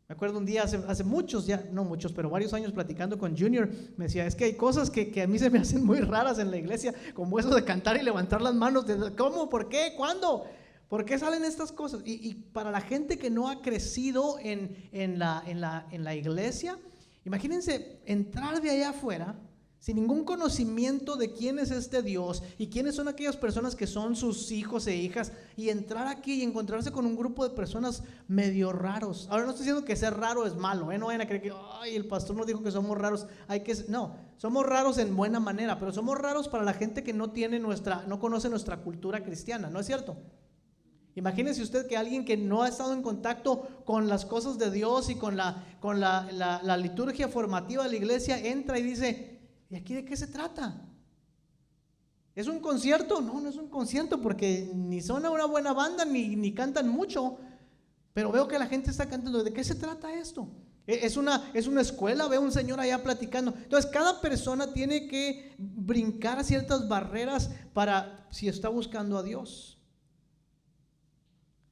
Me acuerdo un día hace muchos, ya no muchos, pero varios años platicando con Junior, me decía, es que hay cosas que a mí se me hacen muy raras en la iglesia, como eso de cantar y levantar las manos. ¿Cómo? ¿Por qué? ¿Cuándo? ¿Por qué salen estas cosas? Y para la gente que no ha crecido en la iglesia, imagínense entrar de allá afuera sin ningún conocimiento de quién es este Dios y quiénes son aquellas personas que son sus hijos e hijas, y entrar aquí y encontrarse con un grupo de personas medio raros. Ahora, no estoy diciendo que ser raro es malo, no vayan a creer que ay, el pastor nos dijo que somos raros, no, somos raros en buena manera, pero somos raros para la gente que no conoce nuestra cultura cristiana, ¿no es cierto? Imagínese usted que alguien que no ha estado en contacto con las cosas de Dios y con la liturgia formativa de la iglesia entra y dice: ¿y aquí de qué se trata? ¿Es un concierto? No, no es un concierto, porque ni son una buena banda ni cantan mucho, pero veo que la gente está cantando. ¿De qué se trata esto? Es una escuela, veo un señor allá platicando. Entonces cada persona tiene que brincar ciertas barreras para si está buscando a Dios.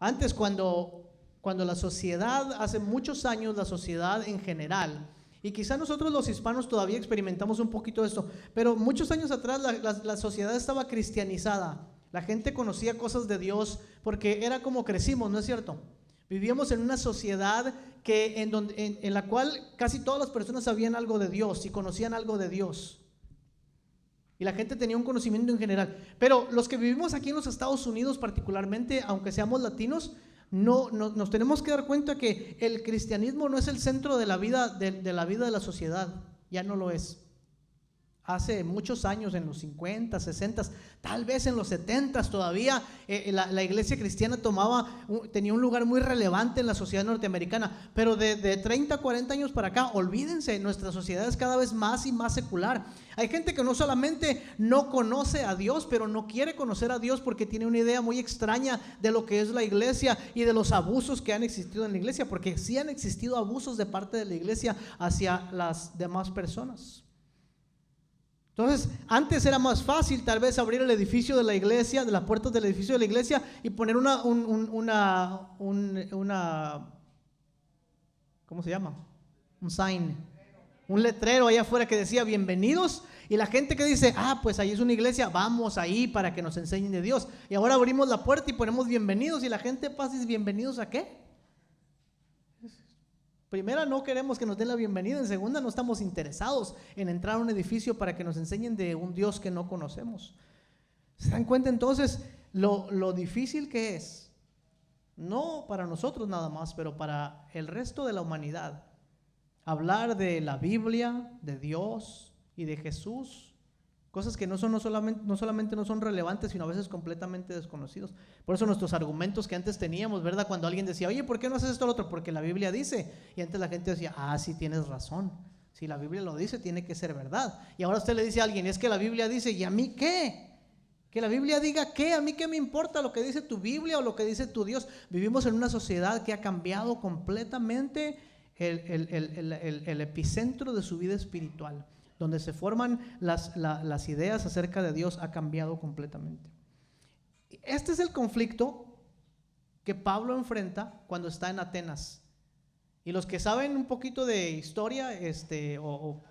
Antes, cuando la sociedad, hace muchos años, la sociedad en general, y quizá nosotros los hispanos todavía experimentamos un poquito de esto, pero muchos años atrás la sociedad estaba cristianizada. La gente conocía cosas de Dios porque era como crecimos, ¿no es cierto? Vivíamos en una sociedad en la cual casi todas las personas sabían algo de Dios y conocían algo de Dios. Y la gente tenía un conocimiento en general. Pero los que vivimos aquí en los Estados Unidos particularmente, aunque seamos latinos, nos tenemos que dar cuenta que el cristianismo no es el centro de la vida de la sociedad. Ya no lo es. Hace muchos años, en los 50, 60, tal vez en los 70 todavía, la iglesia cristiana tenía un lugar muy relevante en la sociedad norteamericana. Pero de 30, 40 años para acá, olvídense, nuestra sociedad es cada vez más y más secular. Hay gente que no solamente no conoce a Dios, pero no quiere conocer a Dios porque tiene una idea muy extraña de lo que es la iglesia y de los abusos que han existido en la iglesia, porque sí han existido abusos de parte de la iglesia hacia las demás personas. Entonces, antes era más fácil tal vez abrir el edificio de la iglesia, de las puertas del edificio de la iglesia, y poner una ¿cómo se llama? Un sign, un letrero allá afuera que decía bienvenidos, y la gente que dice, pues ahí es una iglesia, vamos ahí para que nos enseñen de Dios. Y ahora abrimos la puerta y ponemos bienvenidos, y la gente pasa y dice, ¿bienvenidos a qué? Primera, no queremos que nos den la bienvenida. En segunda, no estamos interesados en entrar a un edificio para que nos enseñen de un Dios que no conocemos. ¿Se dan cuenta entonces lo difícil que es? No para nosotros nada más, pero para el resto de la humanidad. Hablar de la Biblia, de Dios y de Jesús. Cosas que no solamente no son relevantes, sino a veces completamente desconocidos. Por eso nuestros argumentos que antes teníamos, ¿verdad? Cuando alguien decía, oye, ¿por qué no haces esto o lo otro? Porque la Biblia dice. Y antes la gente decía, sí tienes razón. Si la Biblia lo dice, tiene que ser verdad. Y ahora usted le dice a alguien, es que la Biblia dice, ¿y a mí qué? Que la Biblia diga qué, a mí qué me importa lo que dice tu Biblia o lo que dice tu Dios. Vivimos en una sociedad que ha cambiado completamente el epicentro de su vida espiritual. Donde se forman las ideas acerca de Dios, ha cambiado completamente. Este es el conflicto que Pablo enfrenta cuando está en Atenas. Y los que saben un poquito de historia, o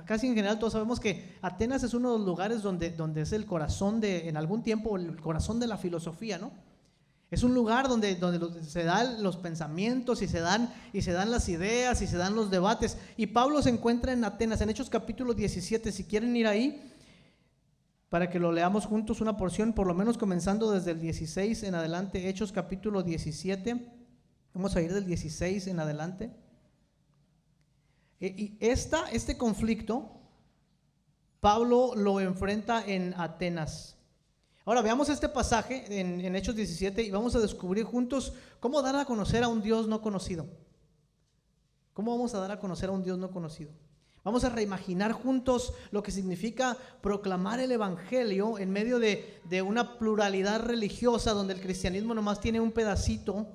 casi en general todos sabemos que Atenas es uno de los lugares donde es el corazón en algún tiempo, el corazón de la filosofía, ¿no? Es un lugar donde se dan los pensamientos y se dan las ideas y se dan los debates. Y Pablo se encuentra en Atenas, en Hechos capítulo 17. Si quieren ir ahí, para que lo leamos juntos una porción, por lo menos comenzando desde el 16 en adelante. Hechos capítulo 17. Vamos a ir del 16 en adelante. Y este conflicto, Pablo lo enfrenta en Atenas. Ahora veamos este pasaje en Hechos 17 y vamos a descubrir juntos cómo dar a conocer a un Dios no conocido. ¿Cómo vamos a dar a conocer a un Dios no conocido? Vamos a reimaginar juntos lo que significa proclamar el evangelio en medio de una pluralidad religiosa donde el cristianismo nomás tiene un pedacito.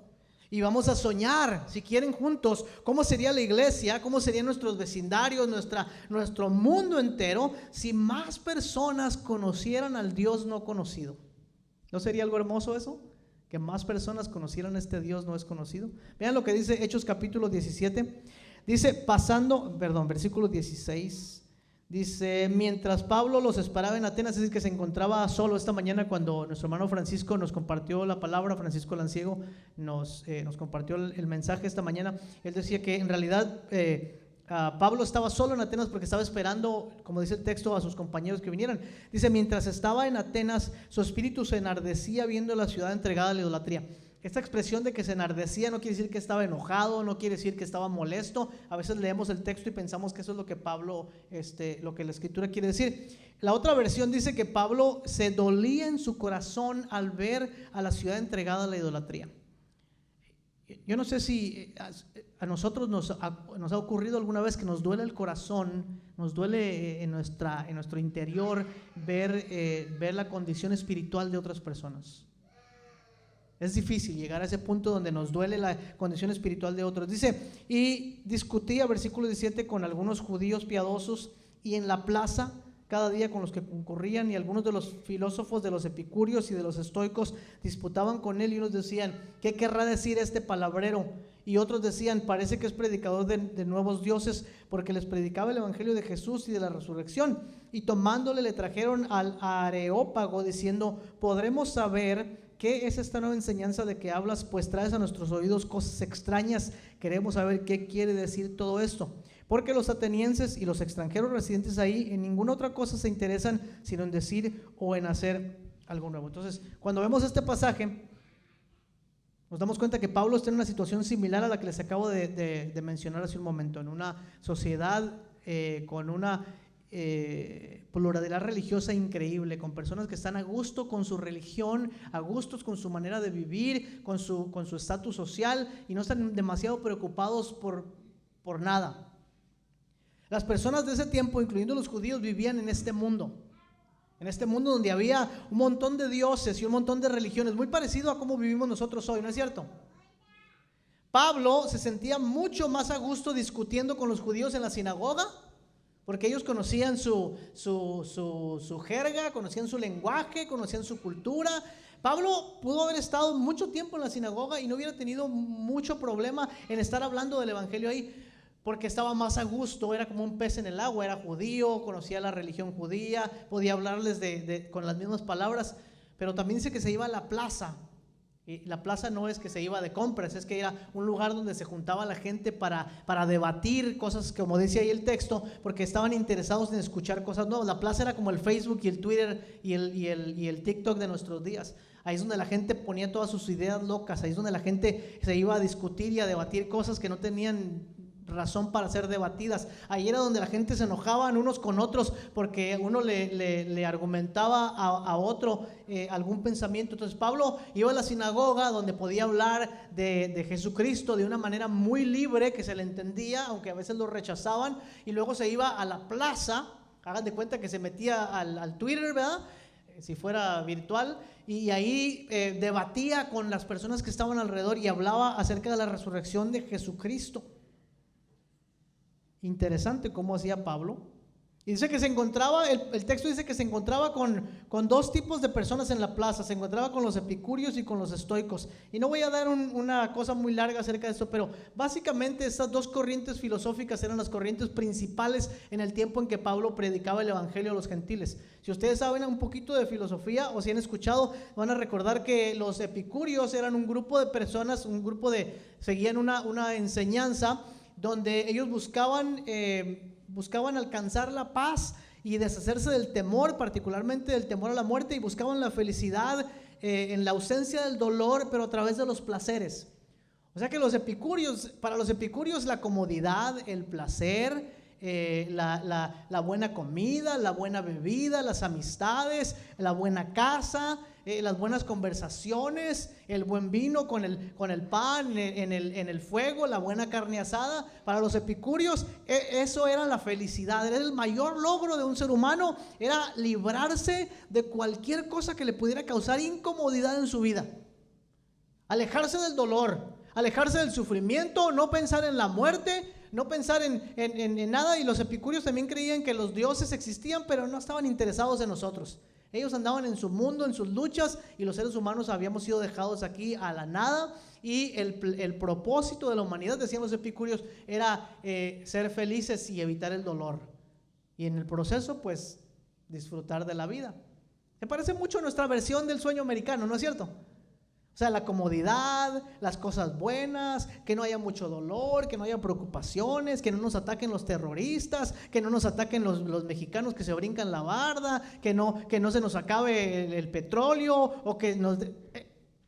Y vamos a soñar, si quieren juntos, cómo sería la iglesia, cómo serían nuestros vecindarios, nuestro mundo entero, si más personas conocieran al Dios no conocido. ¿No sería algo hermoso eso? Que más personas conocieran a este Dios no es conocido. Vean lo que dice Hechos capítulo 17. Dice, versículo 16. Dice, mientras Pablo los esperaba en Atenas, es decir, que se encontraba solo esta mañana cuando nuestro hermano Francisco nos compartió la palabra. Francisco Lanciego nos compartió el mensaje esta mañana. Él decía que en realidad Pablo estaba solo en Atenas porque estaba esperando, como dice el texto, a sus compañeros que vinieran. Dice, mientras estaba en Atenas, su espíritu se enardecía viendo la ciudad entregada a la idolatría. Esta expresión de que se enardecía no quiere decir que estaba enojado, no quiere decir que estaba molesto. A veces leemos el texto y pensamos que eso es lo que Pablo, lo que la escritura quiere decir. La otra versión dice que Pablo se dolía en su corazón al ver a la ciudad entregada a la idolatría. Yo no sé si a nosotros nos ha ocurrido alguna vez que nos duele el corazón, nos duele en nuestro interior ver la condición espiritual de otras personas. Es difícil llegar a ese punto donde nos duele la condición espiritual de otros. Dice, y discutía, versículo 17, con algunos judíos piadosos y en la plaza cada día con los que concurrían, y algunos de los filósofos de los epicúreos y de los estoicos disputaban con él, y unos decían, ¿qué querrá decir este palabrero? Y otros decían, parece que es predicador de nuevos dioses, porque les predicaba el evangelio de Jesús y de la resurrección. Y tomándole le trajeron al Areópago diciendo, ¿podremos saber qué es esta nueva enseñanza de que hablas? Pues traes a nuestros oídos cosas extrañas, queremos saber qué quiere decir todo esto. Porque los atenienses y los extranjeros residentes ahí en ninguna otra cosa se interesan sino en decir o en hacer algo nuevo. Entonces, cuando vemos este pasaje, nos damos cuenta que Pablo está en una situación similar a la que les acabo de mencionar hace un momento, en una sociedad con una pluralidad religiosa increíble, con personas que están a gusto con su religión, a gustos con su manera de vivir, con su estatus social, y no están demasiado preocupados por nada. Las personas de ese tiempo, incluyendo los judíos, vivían en este mundo donde había un montón de dioses y un montón de religiones, muy parecido a cómo vivimos nosotros hoy, ¿no es cierto? Pablo se sentía mucho más a gusto discutiendo con los judíos en la sinagoga, porque ellos conocían su jerga, conocían su lenguaje, conocían su cultura. Pablo pudo haber estado mucho tiempo en la sinagoga y no hubiera tenido mucho problema en estar hablando del evangelio ahí, porque estaba más a gusto, era como un pez en el agua, era judío, conocía la religión judía, podía hablarles con las mismas palabras. Pero también dice que se iba a la plaza, y la plaza no es que se iba de compras, es que era un lugar donde se juntaba la gente para debatir cosas, como dice ahí el texto, porque estaban interesados en escuchar cosas nuevas. La plaza era como el Facebook y el Twitter y el TikTok de nuestros días. Ahí es donde la gente ponía todas sus ideas locas, ahí es donde la gente se iba a discutir y a debatir cosas que no tenían razón para ser debatidas. Ahí era donde la gente se enojaban unos con otros porque uno le argumentaba a otro algún pensamiento. Entonces Pablo iba a la sinagoga donde podía hablar de Jesucristo de una manera muy libre, que se le entendía, aunque a veces lo rechazaban, y luego se iba a la plaza. Hagan de cuenta que se metía al Twitter, ¿verdad? Si fuera virtual, y ahí debatía con las personas que estaban alrededor y hablaba acerca de la resurrección de Jesucristo. Interesante cómo hacía Pablo. Y dice que se encontraba, el texto dice que se encontraba con dos tipos de personas en la plaza. Se encontraba con los epicúreos y con los estoicos. Y no voy a dar una cosa muy larga acerca de esto, pero básicamente estas dos corrientes filosóficas eran las corrientes principales en el tiempo en que Pablo predicaba el evangelio a los gentiles. Si ustedes saben un poquito de filosofía o si han escuchado, van a recordar que los epicúreos eran un grupo de personas, seguían una enseñanza donde ellos buscaban alcanzar la paz y deshacerse del temor, particularmente del temor a la muerte, y buscaban la felicidad en la ausencia del dolor, pero a través de los placeres. O sea que para los epicúreos la comodidad, el placer, la buena comida, la buena bebida, las amistades, la buena casa, las buenas conversaciones, el buen vino con el pan en el fuego, la buena carne asada. Para los epicúreos eso era la felicidad, era el mayor logro de un ser humano, era librarse de cualquier cosa que le pudiera causar incomodidad en su vida, alejarse del dolor, alejarse del sufrimiento, no pensar en la muerte, no pensar en nada. Y los epicúreos también creían que los dioses existían, pero no estaban interesados en nosotros. Ellos andaban en su mundo, en sus luchas, y los seres humanos habíamos sido dejados aquí a la nada. Y el propósito de la humanidad, decían los epicúreos, era ser felices y evitar el dolor. Y en el proceso, pues, disfrutar de la vida. Se parece mucho a nuestra versión del sueño americano, ¿no es cierto? O sea, la comodidad, las cosas buenas, que no haya mucho dolor, que no haya preocupaciones, que no nos ataquen los terroristas, que no nos ataquen los mexicanos que se brincan la barda, que no se nos acabe el petróleo, o que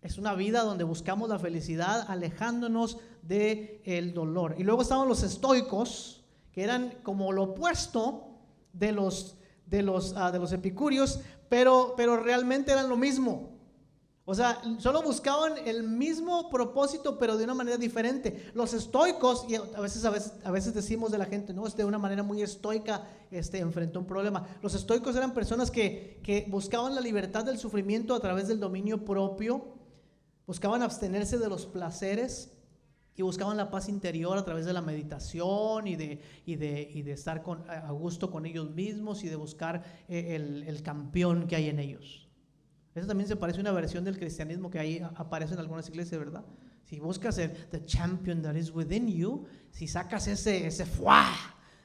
es una vida donde buscamos la felicidad alejándonos del dolor. Y luego estaban los estoicos, que eran como lo opuesto de los epicúreos, pero realmente eran lo mismo. O sea, solo buscaban el mismo propósito, pero de una manera diferente. Los estoicos, y a veces decimos de la gente, no, de una manera muy estoica enfrentó un problema. Los estoicos eran personas que buscaban la libertad del sufrimiento a través del dominio propio, buscaban abstenerse de los placeres y buscaban la paz interior a través de la meditación y de estar a gusto con ellos mismos y de buscar el campeón que hay en ellos. Eso también se parece a una versión del cristianismo que ahí aparece en algunas iglesias, ¿verdad? Si buscas the champion that is within you, si sacas ese ¡fuá!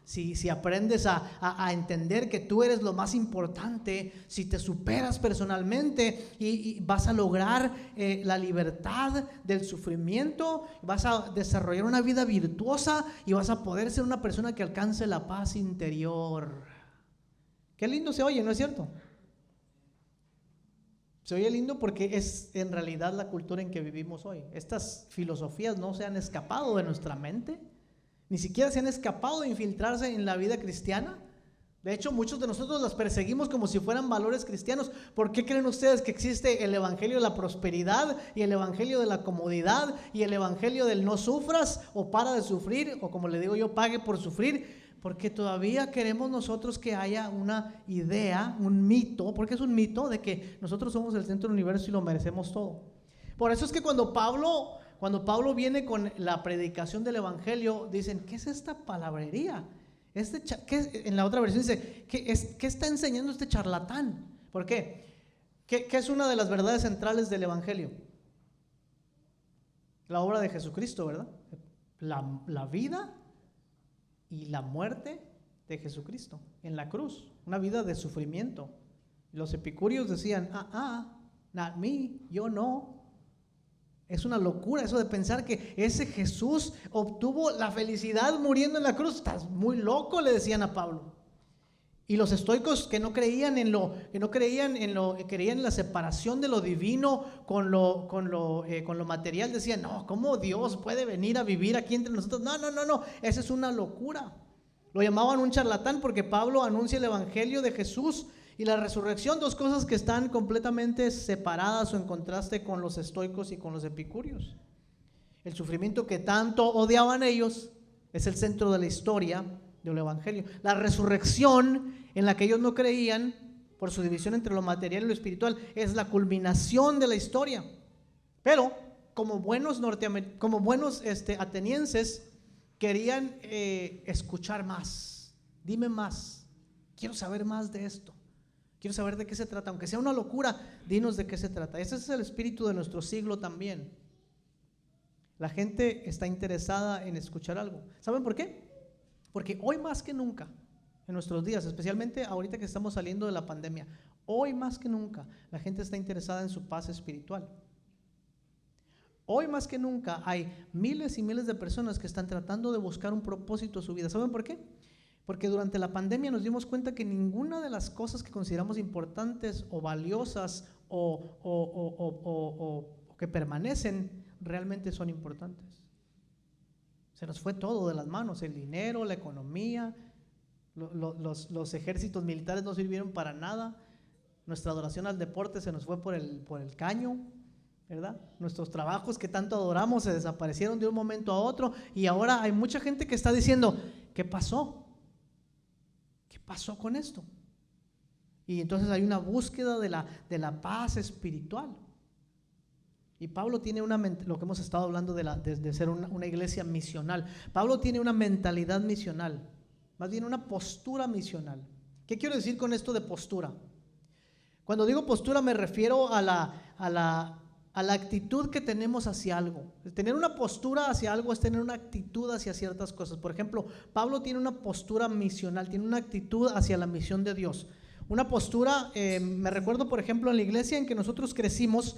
Si aprendes a entender que tú eres lo más importante, si te superas personalmente y vas a lograr la libertad del sufrimiento, vas a desarrollar una vida virtuosa y vas a poder ser una persona que alcance la paz interior. Qué lindo se oye, ¿no es cierto? Se oye lindo porque es en realidad la cultura en que vivimos hoy. Estas filosofías no se han escapado de nuestra mente, ni siquiera se han escapado de infiltrarse en la vida cristiana. De hecho, muchos de nosotros las perseguimos como si fueran valores cristianos. ¿Por qué creen ustedes que existe el evangelio de la prosperidad y el evangelio de la comodidad y el evangelio del no sufras o para de sufrir, o como le digo yo, pague por sufrir? Porque todavía queremos nosotros que haya una idea, un mito, porque es un mito de que nosotros somos el centro del universo y lo merecemos todo. Por eso es que cuando Pablo viene con la predicación del evangelio, dicen, ¿qué es esta palabrería? En la otra versión dice, ¿qué está enseñando este charlatán? ¿Por qué? ¿Qué es una de las verdades centrales del evangelio? La obra de Jesucristo, ¿verdad? La vida y la muerte de Jesucristo en la cruz, una vida de sufrimiento. Los epicúreos decían, not me, yo no. Es una locura eso de pensar que ese Jesús obtuvo la felicidad muriendo en la cruz. Estás muy loco, le decían a Pablo. Y los estoicos que no creían creían en la separación de lo divino con lo material, decían, no, ¿cómo Dios puede venir a vivir aquí entre nosotros? No, esa es una locura. Lo llamaban un charlatán porque Pablo anuncia el evangelio de Jesús y la resurrección, dos cosas que están completamente separadas o en contraste con los estoicos y con los epicúreos. El sufrimiento que tanto odiaban ellos es el centro de la historia del evangelio. La resurrección, en la que ellos no creían por su división entre lo material y lo espiritual, es la culminación de la historia. Pero como buenos atenienses querían escuchar más. Dime más, quiero saber más de esto, quiero saber de qué se trata, aunque sea una locura, dinos de qué se trata. Ese es el espíritu de nuestro siglo también. La gente está interesada en escuchar algo. ¿Saben por qué? Porque hoy más que nunca, en nuestros días, especialmente ahorita que estamos saliendo de la pandemia, hoy más que nunca la gente está interesada en su paz espiritual. Hoy más que nunca hay miles y miles de personas que están tratando de buscar un propósito a su vida. ¿Saben por qué? Porque durante la pandemia nos dimos cuenta que ninguna de las cosas que consideramos importantes o valiosas o que permanecen realmente son importantes. Se nos fue todo de las manos, el dinero, la economía, los ejércitos militares no sirvieron para nada, nuestra adoración al deporte se nos fue por el caño, ¿verdad? Nuestros trabajos que tanto adoramos se desaparecieron de un momento a otro y ahora hay mucha gente que está diciendo, ¿qué pasó? ¿Qué pasó con esto? Y entonces hay una búsqueda de la paz espiritual. Y Pablo tiene lo que hemos estado hablando de ser una iglesia misional. Pablo tiene una mentalidad misional, más bien una postura misional. ¿Qué quiero decir con esto de postura? Cuando digo postura me refiero a la actitud que tenemos hacia algo. Tener una postura hacia algo es tener una actitud hacia ciertas cosas. Por ejemplo, Pablo tiene una postura misional, tiene una actitud hacia la misión de Dios. Una postura, me recuerdo por ejemplo en la iglesia en que nosotros crecimos,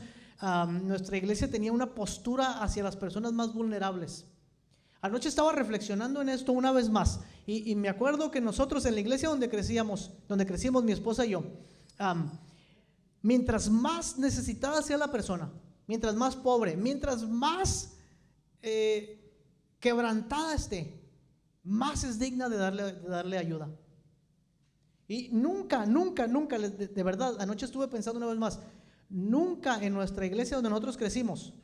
nuestra iglesia tenía una postura hacia las personas más vulnerables. Anoche estaba reflexionando en esto una vez más y me acuerdo que nosotros en la iglesia donde crecimos mi esposa y yo, mientras más necesitada sea la persona, mientras más pobre, mientras más quebrantada esté, más es digna de darle ayuda. Y nunca, de verdad, anoche estuve pensando una vez más, nunca en nuestra iglesia donde nosotros crecimos,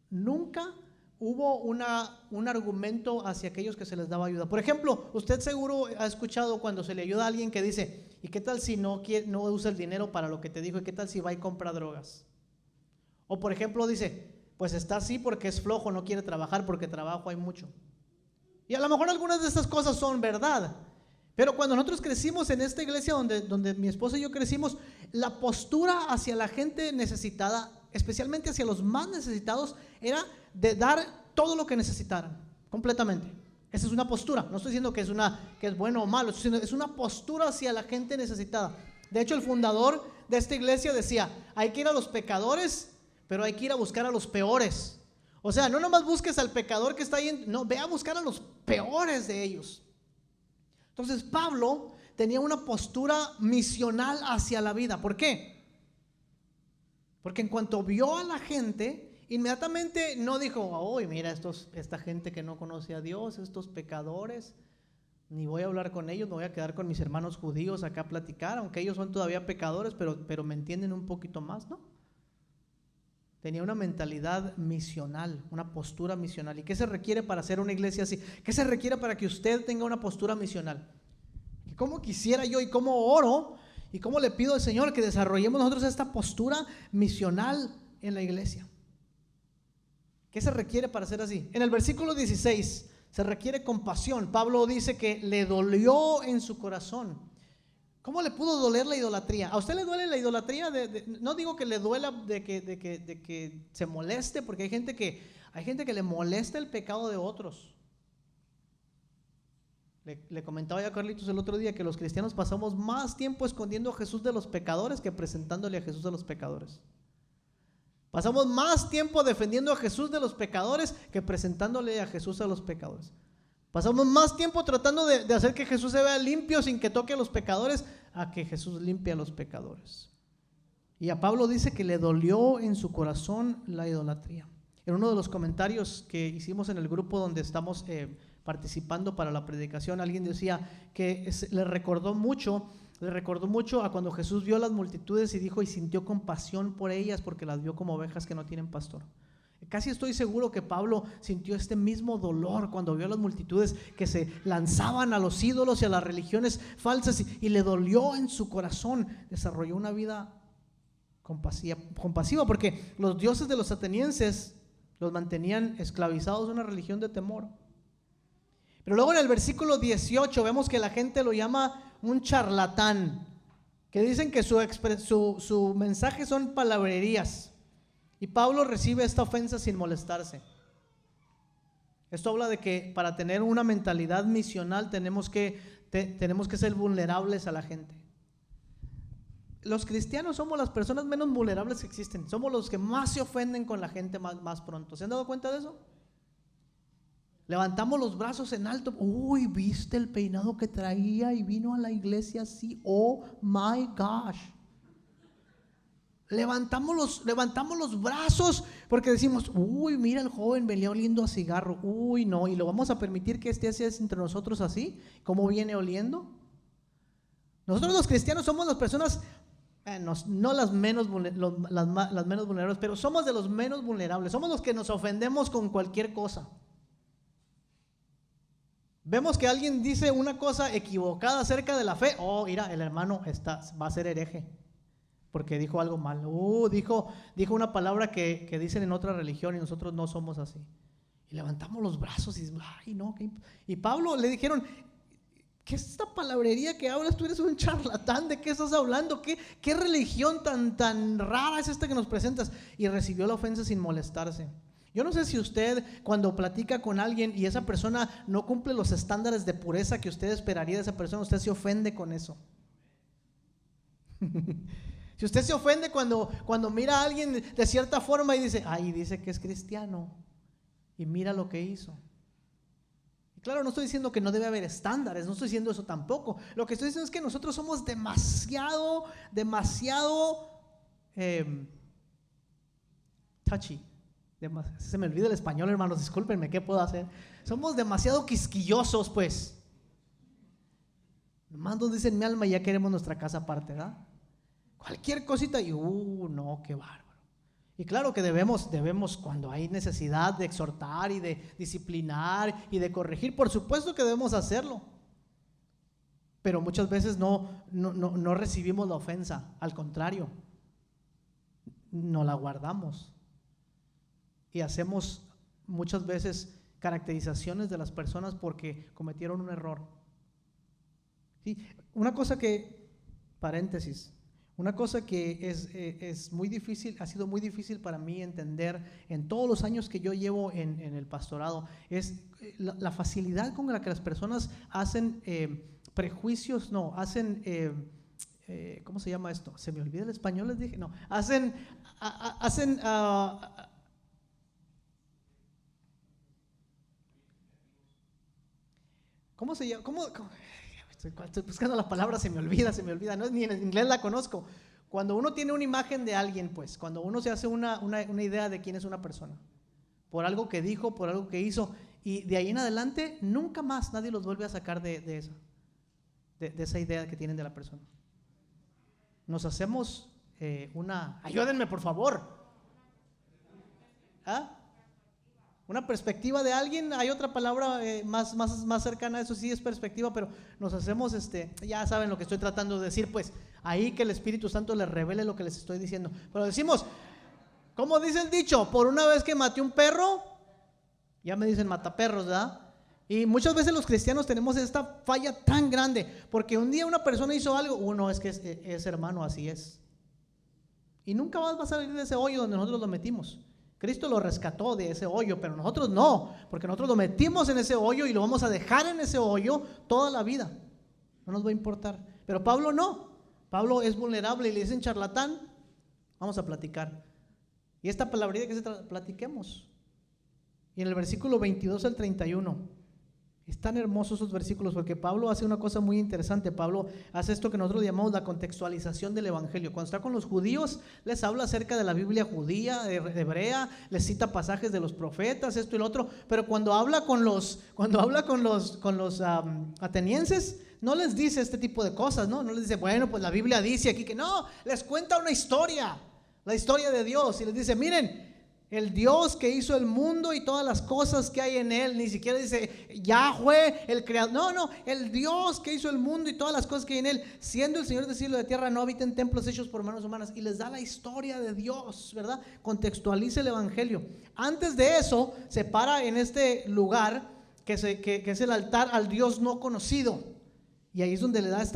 nunca hubo un argumento hacia aquellos que se les daba ayuda. Por ejemplo, usted seguro ha escuchado cuando se le ayuda a alguien que dice, ¿y qué tal si no usa el dinero para lo que te dijo? ¿Y qué tal si va y compra drogas? O por ejemplo dice, pues está así porque es flojo, no quiere trabajar porque trabajo hay mucho. Y a lo mejor algunas de estas cosas son verdad, pero cuando nosotros crecimos en esta iglesia donde mi esposa y yo crecimos, la postura hacia la gente necesitada, especialmente hacia los más necesitados, era de dar todo lo que necesitaran, completamente. Esa es una postura. No estoy diciendo que es bueno o malo, sino es una postura hacia la gente necesitada. De hecho, el fundador de esta iglesia decía, hay que ir a los pecadores, pero hay que ir a buscar a los peores. O sea, no nomás busques al pecador que está ahí, no, ve a buscar a los peores de ellos. Entonces Pablo tenía una postura misional hacia la vida. ¿Por qué? Porque en cuanto vio a la gente, inmediatamente no dijo, uy, mira esta gente que no conoce a Dios, estos pecadores, ni voy a hablar con ellos, me voy a quedar con mis hermanos judíos acá a platicar, aunque ellos son todavía pecadores, pero me entienden un poquito más, ¿no? Tenía una mentalidad misional, una postura misional. ¿Y qué se requiere para hacer una iglesia así? ¿Qué se requiere para que usted tenga una postura misional? ¿Y cómo quisiera yo y cómo oro y cómo le pido al Señor que desarrollemos nosotros esta postura misional en la iglesia? ¿Qué se requiere para ser así? En el versículo 16 se requiere compasión. Pablo dice que le dolió en su corazón. ¿Cómo le pudo doler la idolatría? ¿A usted le duele la idolatría? No digo que le duela de que se moleste, porque hay gente que le molesta el pecado de otros. Le comentaba yo a Carlitos el otro día que los cristianos pasamos más tiempo escondiendo a Jesús de los pecadores que presentándole a Jesús a los pecadores. Pasamos más tiempo defendiendo a Jesús de los pecadores que presentándole a Jesús a los pecadores. Pasamos más tiempo tratando de hacer que Jesús se vea limpio sin que toque a los pecadores, a que Jesús limpie a los pecadores. Y a Pablo dice que le dolió en su corazón la idolatría. En uno de los comentarios que hicimos en el grupo donde estamos participando para la predicación, alguien decía que le recordó mucho a cuando Jesús vio a las multitudes y dijo, y sintió compasión por ellas porque las vio como ovejas que no tienen pastor. Casi estoy seguro que Pablo sintió este mismo dolor cuando vio a las multitudes que se lanzaban a los ídolos y a las religiones falsas y le dolió en su corazón. Desarrolló una vida compasiva porque los dioses de los atenienses los mantenían esclavizados de una religión de temor. Pero luego en el versículo 18 vemos que la gente lo llama un charlatán, que dicen que su mensaje son palabrerías. Y Pablo recibe esta ofensa sin molestarse. Esto habla de que para tener una mentalidad misional tenemos que ser vulnerables a la gente. Los cristianos somos las personas menos vulnerables que existen. Somos los que más se ofenden con la gente más pronto. ¿Se han dado cuenta de eso? Levantamos los brazos en alto. Uy, ¿viste el peinado que traía y vino a la iglesia así? Oh my gosh. Levantamos los brazos porque decimos, uy, mira el joven venía oliendo a cigarro. Uy, no, y lo vamos a permitir que esté así entre nosotros así, ¿cómo viene oliendo? Nosotros los cristianos somos las personas, no las menos vulnerables, pero somos de los menos vulnerables. Somos los que nos ofendemos con cualquier cosa. Vemos que alguien dice una cosa equivocada acerca de la fe. Oh, mira, el hermano va a ser hereje porque dijo algo malo. Dijo una palabra que dicen en otra religión y nosotros no somos así. Y levantamos los brazos y decimos, ay no. Y Pablo le dijeron, ¿qué es esta palabrería que hablas? Tú eres un charlatán, ¿de qué estás hablando? ¿Qué religión tan rara es esta que nos presentas? Y recibió la ofensa sin molestarse. Yo no sé si usted cuando platica con alguien y esa persona no cumple los estándares de pureza que usted esperaría de esa persona, usted se ofende con eso. Si usted se ofende cuando mira a alguien de cierta forma y dice, ay, dice que es cristiano y mira lo que hizo. Y claro, no estoy diciendo que no debe haber estándares, no estoy diciendo eso tampoco. Lo que estoy diciendo es que nosotros somos demasiado touchy. Se me olvida el español, hermanos, discúlpenme, ¿qué puedo hacer? Somos demasiado quisquillosos, pues. Nomás nos dicen mi alma y ya queremos nuestra casa aparte, ¿verdad? Cualquier cosita y no, qué bárbaro. Y claro que debemos cuando hay necesidad de exhortar y de disciplinar y de corregir, por supuesto que debemos hacerlo. Pero muchas veces no recibimos la ofensa, al contrario, no la guardamos. Y hacemos muchas veces caracterizaciones de las personas porque cometieron un error. ¿Sí? Una cosa que es muy difícil, ha sido muy difícil para mí entender en todos los años que yo llevo en el pastorado, es la facilidad con la que las personas hacen prejuicios, ¿cómo se llama esto? Se me olvida el español, les dije, no, ¿cómo se llama? Estoy buscando la palabra, se me olvida, no, ni en inglés la conozco. Cuando uno tiene una imagen de alguien, pues, cuando uno se hace una idea de quién es una persona, por algo que dijo, por algo que hizo, y de ahí en adelante, nunca más nadie los vuelve a sacar de esa idea que tienen de la persona. Nos hacemos ayúdenme por favor. Una perspectiva de alguien, hay otra palabra más cercana a eso, sí es perspectiva, pero nos hacemos, ya saben lo que estoy tratando de decir, pues, ahí que el Espíritu Santo les revele lo que les estoy diciendo. Pero decimos, ¿cómo dice el dicho? Por una vez que maté un perro, ya me dicen mataperros, ¿verdad? Y muchas veces los cristianos tenemos esta falla tan grande, porque un día una persona hizo algo, no, es que es hermano, así es. Y nunca más va a salir de ese hoyo donde nosotros lo metimos. Cristo lo rescató de ese hoyo, pero nosotros no, porque nosotros lo metimos en ese hoyo y lo vamos a dejar en ese hoyo toda la vida. No nos va a importar. Pero Pablo no. Pablo es vulnerable y le dicen charlatán. Vamos a platicar. Y esta palabrita que platiquemos. Y en el versículo 22 al 31. Están hermosos esos versículos porque Pablo hace una cosa muy interesante. Pablo hace esto que nosotros llamamos la contextualización del evangelio. Cuando está con los judíos, les habla acerca de la Biblia judía, hebrea, les cita pasajes de los profetas, esto y lo otro. Pero cuando habla con los atenienses, no les dice este tipo de cosas, ¿no? No les dice, bueno, pues la Biblia dice aquí que no, les cuenta una historia, la historia de Dios, y les dice, miren, el Dios que hizo el mundo y todas las cosas que hay en él, ni siquiera dice Yahweh, el creador, no, el Dios que hizo el mundo y todas las cosas que hay en él, siendo el Señor del cielo y de tierra, no habita en templos hechos por manos humanas, y les da la historia de Dios, ¿verdad? Contextualiza el evangelio. Antes de eso, se para en este lugar que es el altar al Dios no conocido. Y ahí es donde les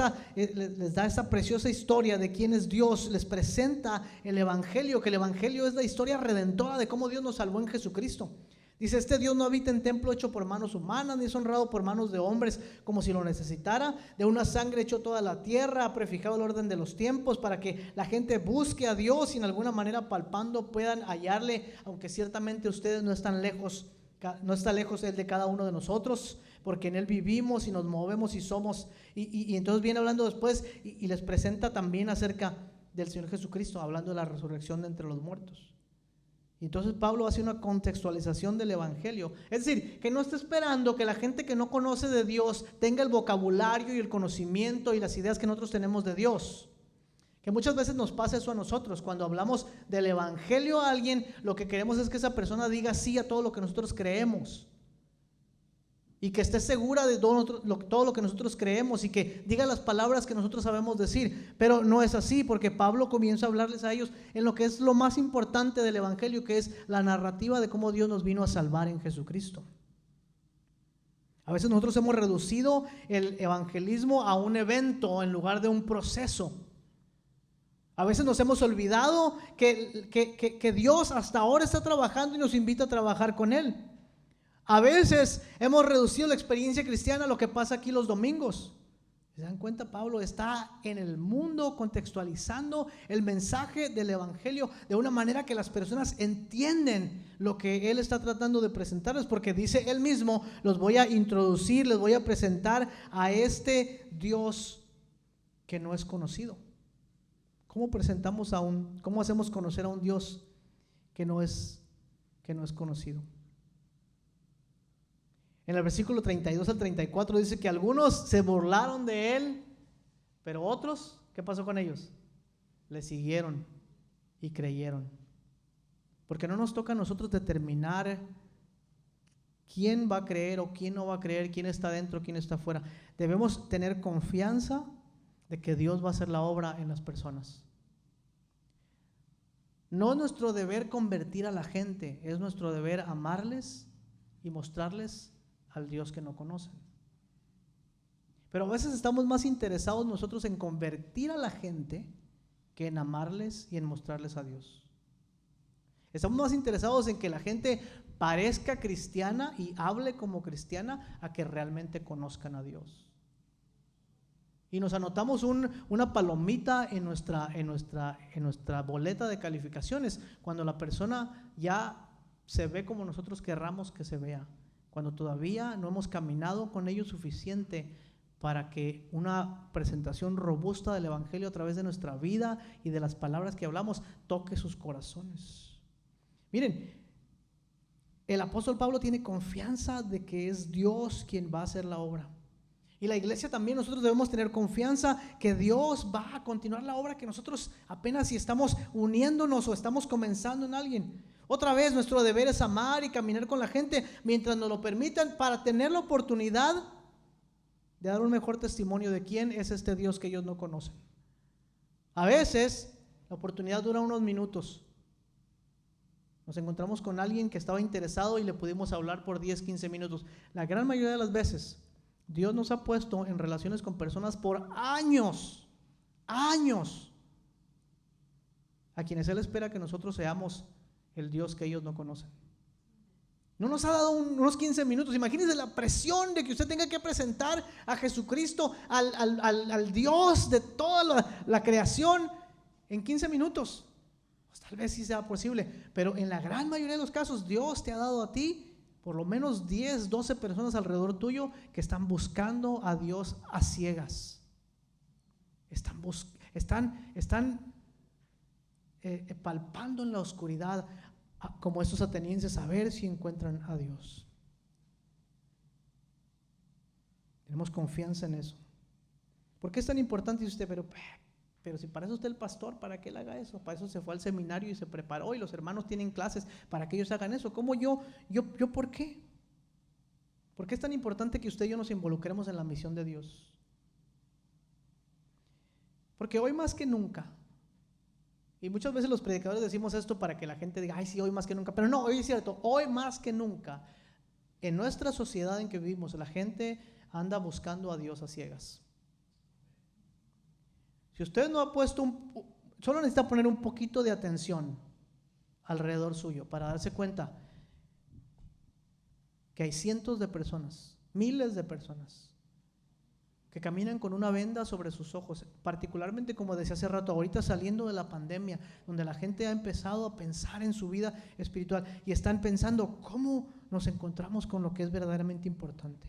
da esta preciosa historia de quién es Dios. Les presenta el evangelio, que el evangelio es la historia redentora de cómo Dios nos salvó en Jesucristo. Dice, este Dios no habita en templo hecho por manos humanas, ni es honrado por manos de hombres como si lo necesitara. De una sangre echó toda la tierra, ha prefijado el orden de los tiempos para que la gente busque a Dios y en alguna manera palpando puedan hallarle, aunque ciertamente ustedes no están lejos. No está lejos Él de cada uno de nosotros, porque en Él vivimos y nos movemos y somos. Y entonces viene hablando después y les presenta también acerca del Señor Jesucristo, hablando de la resurrección de entre los muertos. Y entonces Pablo hace una contextualización del evangelio. Es decir, que no está esperando que la gente que no conoce de Dios tenga el vocabulario y el conocimiento y las ideas que nosotros tenemos de Dios. Que muchas veces nos pasa eso a nosotros. Cuando hablamos del evangelio a alguien, lo que queremos es que esa persona diga sí a todo lo que nosotros creemos. Y que esté segura de todo lo que nosotros creemos y que diga las palabras que nosotros sabemos decir. Pero no es así, porque Pablo comienza a hablarles a ellos en lo que es lo más importante del evangelio, que es la narrativa de cómo Dios nos vino a salvar en Jesucristo. A veces nosotros hemos reducido el evangelismo a un evento en lugar de un proceso. A veces nos hemos olvidado que Dios hasta ahora está trabajando y nos invita a trabajar con Él. A veces hemos reducido la experiencia cristiana a lo que pasa aquí los domingos. ¿Se dan cuenta? Pablo está en el mundo contextualizando el mensaje del evangelio de una manera que las personas entienden lo que él está tratando de presentarles, porque dice él mismo: los voy a introducir, les voy a presentar a este Dios que no es conocido. ¿Cómo cómo hacemos conocer a un Dios que no es conocido? En el versículo 32 al 34 dice que algunos se burlaron de él, pero otros, ¿qué pasó con ellos? Le siguieron y creyeron. Porque no nos toca a nosotros determinar quién va a creer o quién no va a creer, quién está dentro, quién está afuera. Debemos tener confianza de que Dios va a hacer la obra en las personas. No es nuestro deber convertir a la gente, es nuestro deber amarles y mostrarles al Dios que no conocen. Pero a veces estamos más interesados nosotros en convertir a la gente que en amarles y en mostrarles a Dios. Estamos más interesados en que la gente parezca cristiana y hable como cristiana a que realmente conozcan a Dios. Y nos anotamos una palomita en nuestra boleta de calificaciones cuando la persona ya se ve como nosotros querramos que se vea, cuando todavía no hemos caminado con ellos suficiente para que una presentación robusta del evangelio a través de nuestra vida y de las palabras que hablamos toque sus corazones. Miren, el apóstol Pablo tiene confianza de que es Dios quien va a hacer la obra. Y la iglesia también, nosotros debemos tener confianza que Dios va a continuar la obra que nosotros apenas si estamos uniéndonos o estamos comenzando en alguien. Otra vez, nuestro deber es amar y caminar con la gente mientras nos lo permitan, para tener la oportunidad de dar un mejor testimonio de quién es este Dios que ellos no conocen. A veces la oportunidad dura unos minutos. Nos encontramos con alguien que estaba interesado y le pudimos hablar por 10, 15 minutos. La gran mayoría de las veces Dios nos ha puesto en relaciones con personas por años, a quienes Él espera que nosotros seamos el Dios que ellos no conocen. No nos ha dado unos 15 minutos. Imagínense la presión de que usted tenga que presentar a Jesucristo, al Dios de toda la creación, en 15 minutos. Pues tal vez sí sea posible, pero en la gran mayoría de los casos Dios te ha dado a ti por lo menos 10, 12 personas alrededor tuyo que están buscando a Dios a ciegas. Están palpando en la oscuridad como estos atenienses a ver si encuentran a Dios. Tenemos confianza en eso. ¿Por qué es tan importante? Dice usted, pero si para eso usted es el pastor, ¿para qué él haga eso? Para eso se fue al seminario y se preparó y los hermanos tienen clases para que ellos hagan eso. ¿Cómo yo por qué? ¿Por qué es tan importante que usted y yo nos involucremos en la misión de Dios? Porque hoy más que nunca, y muchas veces los predicadores decimos esto para que la gente diga, ay sí, hoy más que nunca, pero no, hoy es cierto, hoy más que nunca, en nuestra sociedad en que vivimos, la gente anda buscando a Dios a ciegas. Si usted no ha puesto solo necesita poner un poquito de atención alrededor suyo para darse cuenta que hay cientos de personas, miles de personas que caminan con una venda sobre sus ojos, particularmente como decía hace rato, ahorita saliendo de la pandemia, donde la gente ha empezado a pensar en su vida espiritual y están pensando cómo nos encontramos con lo que es verdaderamente importante.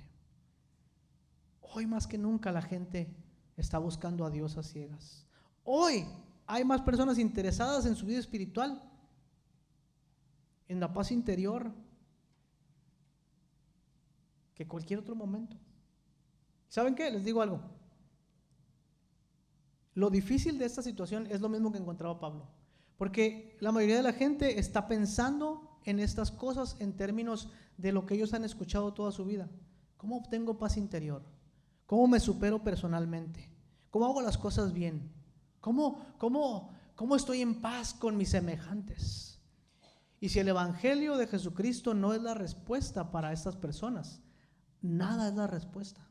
Hoy más que nunca la gente está buscando a Dios a ciegas. Hoy hay más personas interesadas en su vida espiritual, en la paz interior, que cualquier otro momento. ¿Saben qué? Les digo algo. Lo difícil de esta situación es lo mismo que encontraba Pablo, porque la mayoría de la gente está pensando en estas cosas en términos de lo que ellos han escuchado toda su vida. ¿Cómo obtengo paz interior? ¿Cómo me supero personalmente? ¿Cómo hago las cosas bien? ¿Cómo estoy en paz con mis semejantes? Y si el evangelio de Jesucristo no es la respuesta para estas personas, nada es la respuesta.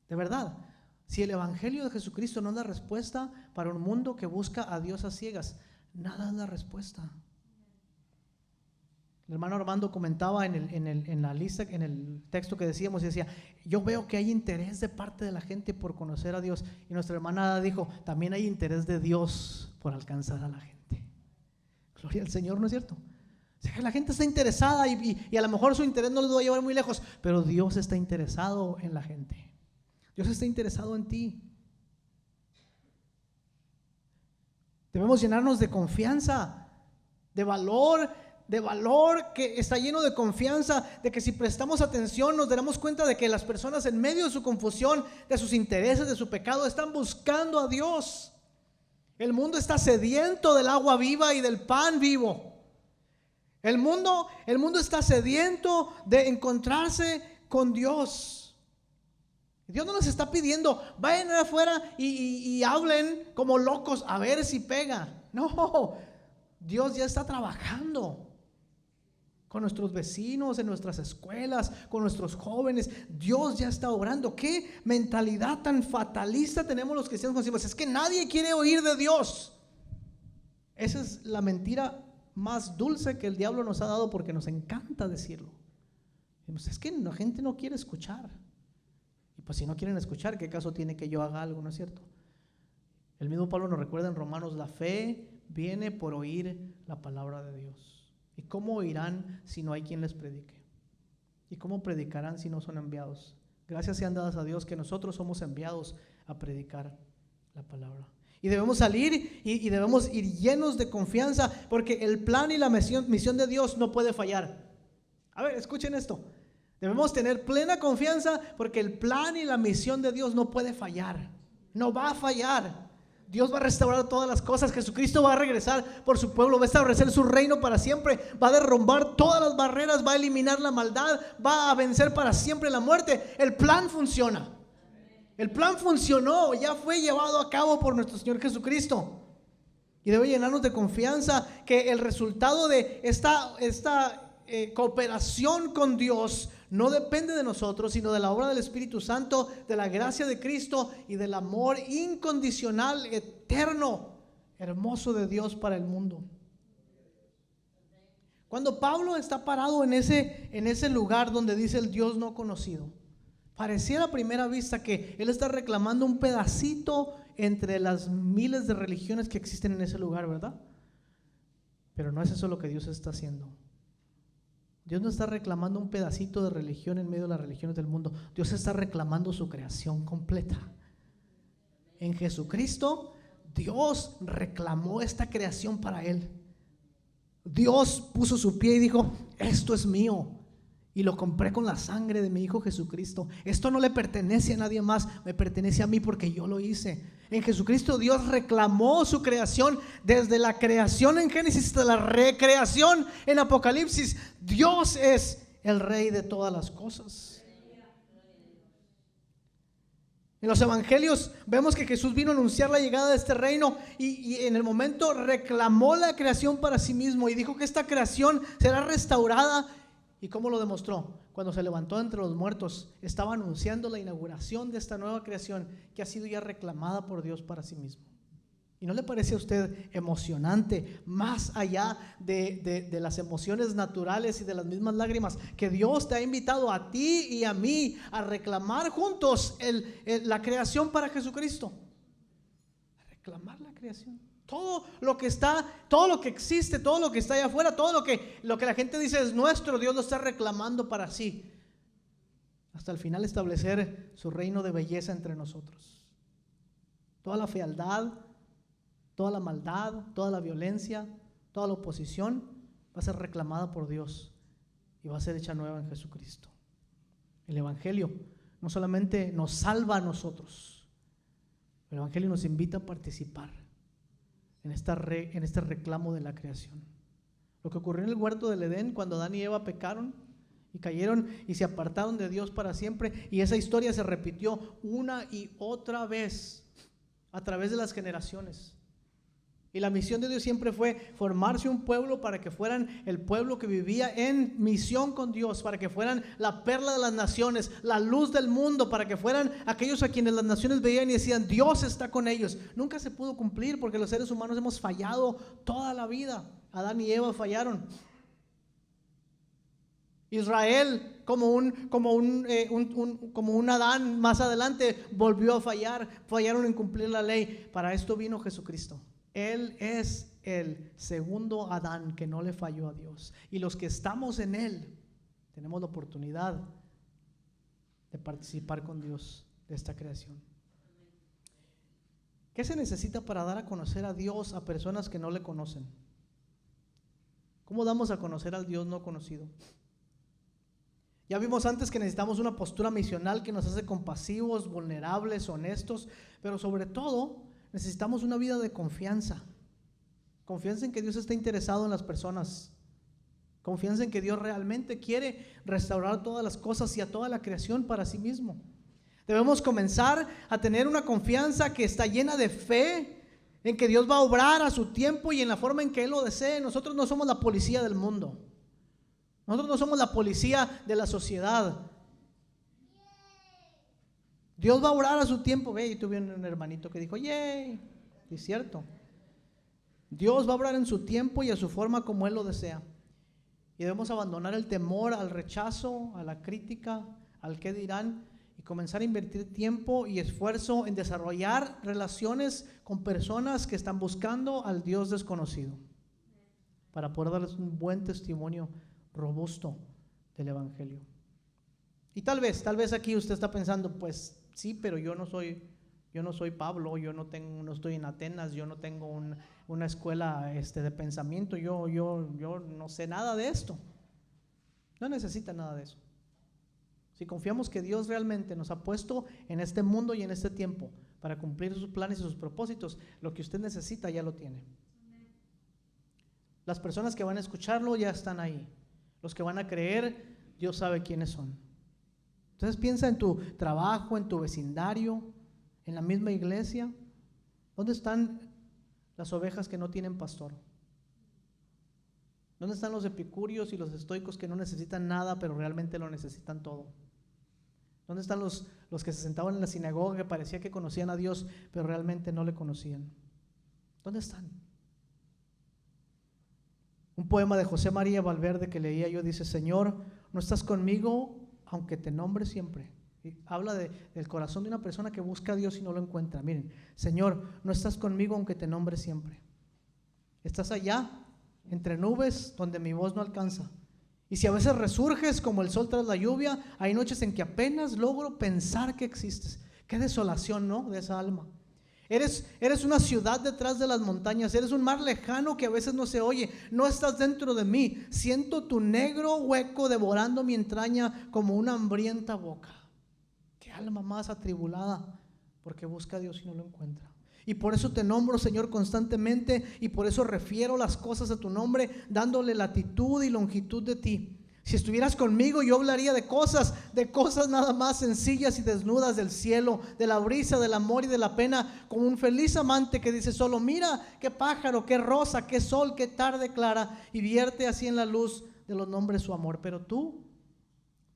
De verdad, si el evangelio de Jesucristo no es la respuesta para un mundo que busca a Dios a ciegas, nada es la respuesta. El hermano Armando comentaba en la lista, en el texto que decíamos, y decía, yo veo que hay interés de parte de la gente por conocer a Dios. Y nuestra hermana dijo, también hay interés de Dios por alcanzar a la gente. Gloria al Señor, ¿no es cierto? O sea, la gente está interesada y a lo mejor su interés no les va a llevar muy lejos, pero Dios está interesado en la gente. Dios está interesado en ti. Debemos llenarnos de confianza, de valor que está lleno de confianza, de que si prestamos atención nos daremos cuenta de que las personas en medio de su confusión, de sus intereses, de su pecado, están buscando a Dios. El mundo está sediento del agua viva y del pan vivo. El mundo está sediento de encontrarse con Dios. Dios no nos está pidiendo, vayan afuera y hablen como locos a ver si pega. No, Dios ya está trabajando con nuestros vecinos, en nuestras escuelas, con nuestros jóvenes. Dios ya está obrando. ¿Qué mentalidad tan fatalista tenemos los cristianos consigo? Es que nadie quiere oír de Dios. Esa es la mentira más dulce que el diablo nos ha dado, porque nos encanta decirlo. Es que la gente no quiere escuchar. Y pues si no quieren escuchar, ¿qué caso tiene que yo haga algo? ¿No es cierto? El mismo Pablo nos recuerda en Romanos, la fe viene por oír la palabra de Dios. ¿Y cómo oirán si no hay quien les predique? ¿Y cómo predicarán si no son enviados? Gracias sean dadas a Dios que nosotros somos enviados a predicar la palabra. Y debemos salir y debemos ir llenos de confianza, porque el plan y la misión de Dios no puede fallar. A ver, escuchen esto. Debemos tener plena confianza porque el plan y la misión de Dios no puede fallar. No va a fallar. Dios va a restaurar todas las cosas. Jesucristo va a regresar por su pueblo, va a establecer su reino para siempre, va a derrumbar todas las barreras, va a eliminar la maldad, va a vencer para siempre la muerte. El plan funciona. El plan funcionó, ya fue llevado a cabo por nuestro Señor Jesucristo. Y debe llenarnos de confianza que el resultado de esta cooperación con Dios no depende de nosotros, sino de la obra del Espíritu Santo, de la gracia de Cristo y del amor incondicional, eterno, hermoso de Dios para el mundo. Cuando Pablo está parado en ese lugar donde dice el Dios no conocido, pareciera a primera vista que él está reclamando un pedacito entre las miles de religiones que existen en ese lugar, ¿verdad? Pero no es eso lo que Dios está haciendo. Dios no está reclamando un pedacito de religión en medio de las religiones del mundo. Dios está reclamando su creación completa. En Jesucristo, Dios reclamó esta creación para Él. Dios puso su pie y dijo, esto es mío. Y lo compré con la sangre de mi Hijo Jesucristo. Esto no le pertenece a nadie más, me pertenece a mí porque yo lo hice. En Jesucristo Dios reclamó su creación desde la creación en Génesis hasta la recreación en Apocalipsis. Dios es el Rey de todas las cosas. En los evangelios vemos que Jesús vino a anunciar la llegada de este reino y en el momento reclamó la creación para sí mismo y dijo que esta creación será restaurada. ¿Y cómo lo demostró? Cuando se levantó entre los muertos, estaba anunciando la inauguración de esta nueva creación que ha sido ya reclamada por Dios para sí mismo. ¿Y no le parece a usted emocionante, más allá de las emociones naturales y de las mismas lágrimas, que Dios te ha invitado a ti y a mí a reclamar juntos la creación para Jesucristo? A reclamar la creación. Todo lo que existe, todo lo que está allá afuera, todo lo que la gente dice es nuestro, Dios lo está reclamando para sí. Hasta el final establecer su reino de belleza entre nosotros. Toda la fealdad, toda la maldad, toda la violencia, toda la oposición va a ser reclamada por Dios y va a ser hecha nueva en Jesucristo. El Evangelio no solamente nos salva a nosotros, el Evangelio nos invita a participar en este reclamo de la creación. Lo que ocurrió en el huerto del Edén cuando Adán y Eva pecaron y cayeron y se apartaron de Dios para siempre, y esa historia se repitió una y otra vez a través de las generaciones. Y la misión de Dios siempre fue formarse un pueblo para que fueran el pueblo que vivía en misión con Dios, para que fueran la perla de las naciones, la luz del mundo, para que fueran aquellos a quienes las naciones veían y decían, Dios está con ellos. Nunca se pudo cumplir porque los seres humanos hemos fallado toda la vida. Adán y Eva fallaron. Israel, como un Adán más adelante, volvió a fallar, fallaron en cumplir la ley. Para esto vino Jesucristo. Él es el segundo Adán que no le falló a Dios. Y los que estamos en Él, tenemos la oportunidad de participar con Dios de esta creación. ¿Qué se necesita para dar a conocer a Dios a personas que no le conocen? ¿Cómo damos a conocer al Dios no conocido? Ya vimos antes que necesitamos una postura misional que nos hace compasivos, vulnerables, honestos, pero sobre todo necesitamos una vida de confianza. Confianza en que Dios está interesado en las personas. Confianza en que Dios realmente quiere restaurar todas las cosas y a toda la creación para sí mismo. Debemos comenzar a tener una confianza que está llena de fe en que Dios va a obrar a su tiempo y en la forma en que Él lo desee. Nosotros no somos la policía del mundo. Nosotros no somos la policía de la sociedad. Dios va a obrar a su tiempo. Ve, y tuve un hermanito que dijo, ¡yay! Y es cierto. Dios va a obrar en su tiempo y a su forma como Él lo desea. Y debemos abandonar el temor al rechazo, a la crítica, al qué dirán, y comenzar a invertir tiempo y esfuerzo en desarrollar relaciones con personas que están buscando al Dios desconocido, para poder darles un buen testimonio robusto del Evangelio. Y tal vez aquí usted está pensando, pues sí, pero yo no soy Pablo, yo no estoy en Atenas, yo no tengo una escuela de pensamiento, yo no sé nada de esto. No necesita nada de eso. Si confiamos que Dios realmente nos ha puesto en este mundo y en este tiempo para cumplir sus planes y sus propósitos, lo que usted necesita ya lo tiene. Las personas que van a escucharlo ya están ahí. Los que van a creer, Dios sabe quiénes son. Entonces piensa en tu trabajo, en tu vecindario, en la misma iglesia. ¿Dónde están las ovejas que no tienen pastor? ¿Dónde están los epicúreos y los estoicos que no necesitan nada, pero realmente lo necesitan todo? ¿Dónde están los que se sentaban en la sinagoga que parecía que conocían a Dios, pero realmente no le conocían? ¿Dónde están? Un poema de José María Valverde que leía yo dice, Señor, no estás conmigo aunque te nombre siempre. Y habla del corazón de una persona que busca a Dios y no lo encuentra. Miren, Señor, no estás conmigo aunque te nombre siempre. Estás allá, entre nubes, donde mi voz no alcanza. Y si a veces resurges como el sol tras la lluvia, hay noches en que apenas logro pensar que existes. Qué desolación, ¿no? De esa alma. Eres una ciudad detrás de las montañas, eres un mar lejano que a veces no se oye, no estás dentro de mí, siento tu negro hueco devorando mi entraña como una hambrienta boca. Qué alma más atribulada, porque busca a Dios y no lo encuentra. Y por eso te nombro, Señor, constantemente, y por eso refiero las cosas a tu nombre, dándole latitud y longitud de ti. Si estuvieras conmigo, yo hablaría de cosas nada más sencillas y desnudas del cielo, de la brisa, del amor y de la pena, como un feliz amante que dice solo, mira qué pájaro, qué rosa, qué sol, qué tarde clara, y vierte así en la luz de los nombres su amor. Pero tú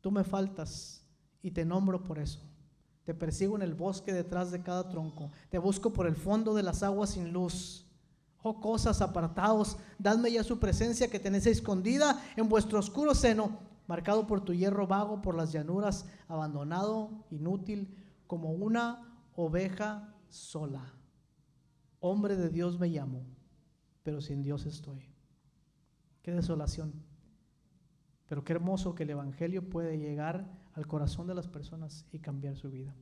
me faltas y te nombro por eso. Te persigo en el bosque detrás de cada tronco, te busco por el fondo de las aguas sin luz. Oh cosas, apartaos, dadme ya su presencia que tenéis escondida en vuestro oscuro seno, marcado por tu hierro vago por las llanuras, abandonado, inútil, como una oveja sola. Hombre de Dios me llamo, pero sin Dios estoy. Qué desolación. Pero qué hermoso que el Evangelio puede llegar al corazón de las personas y cambiar su vida.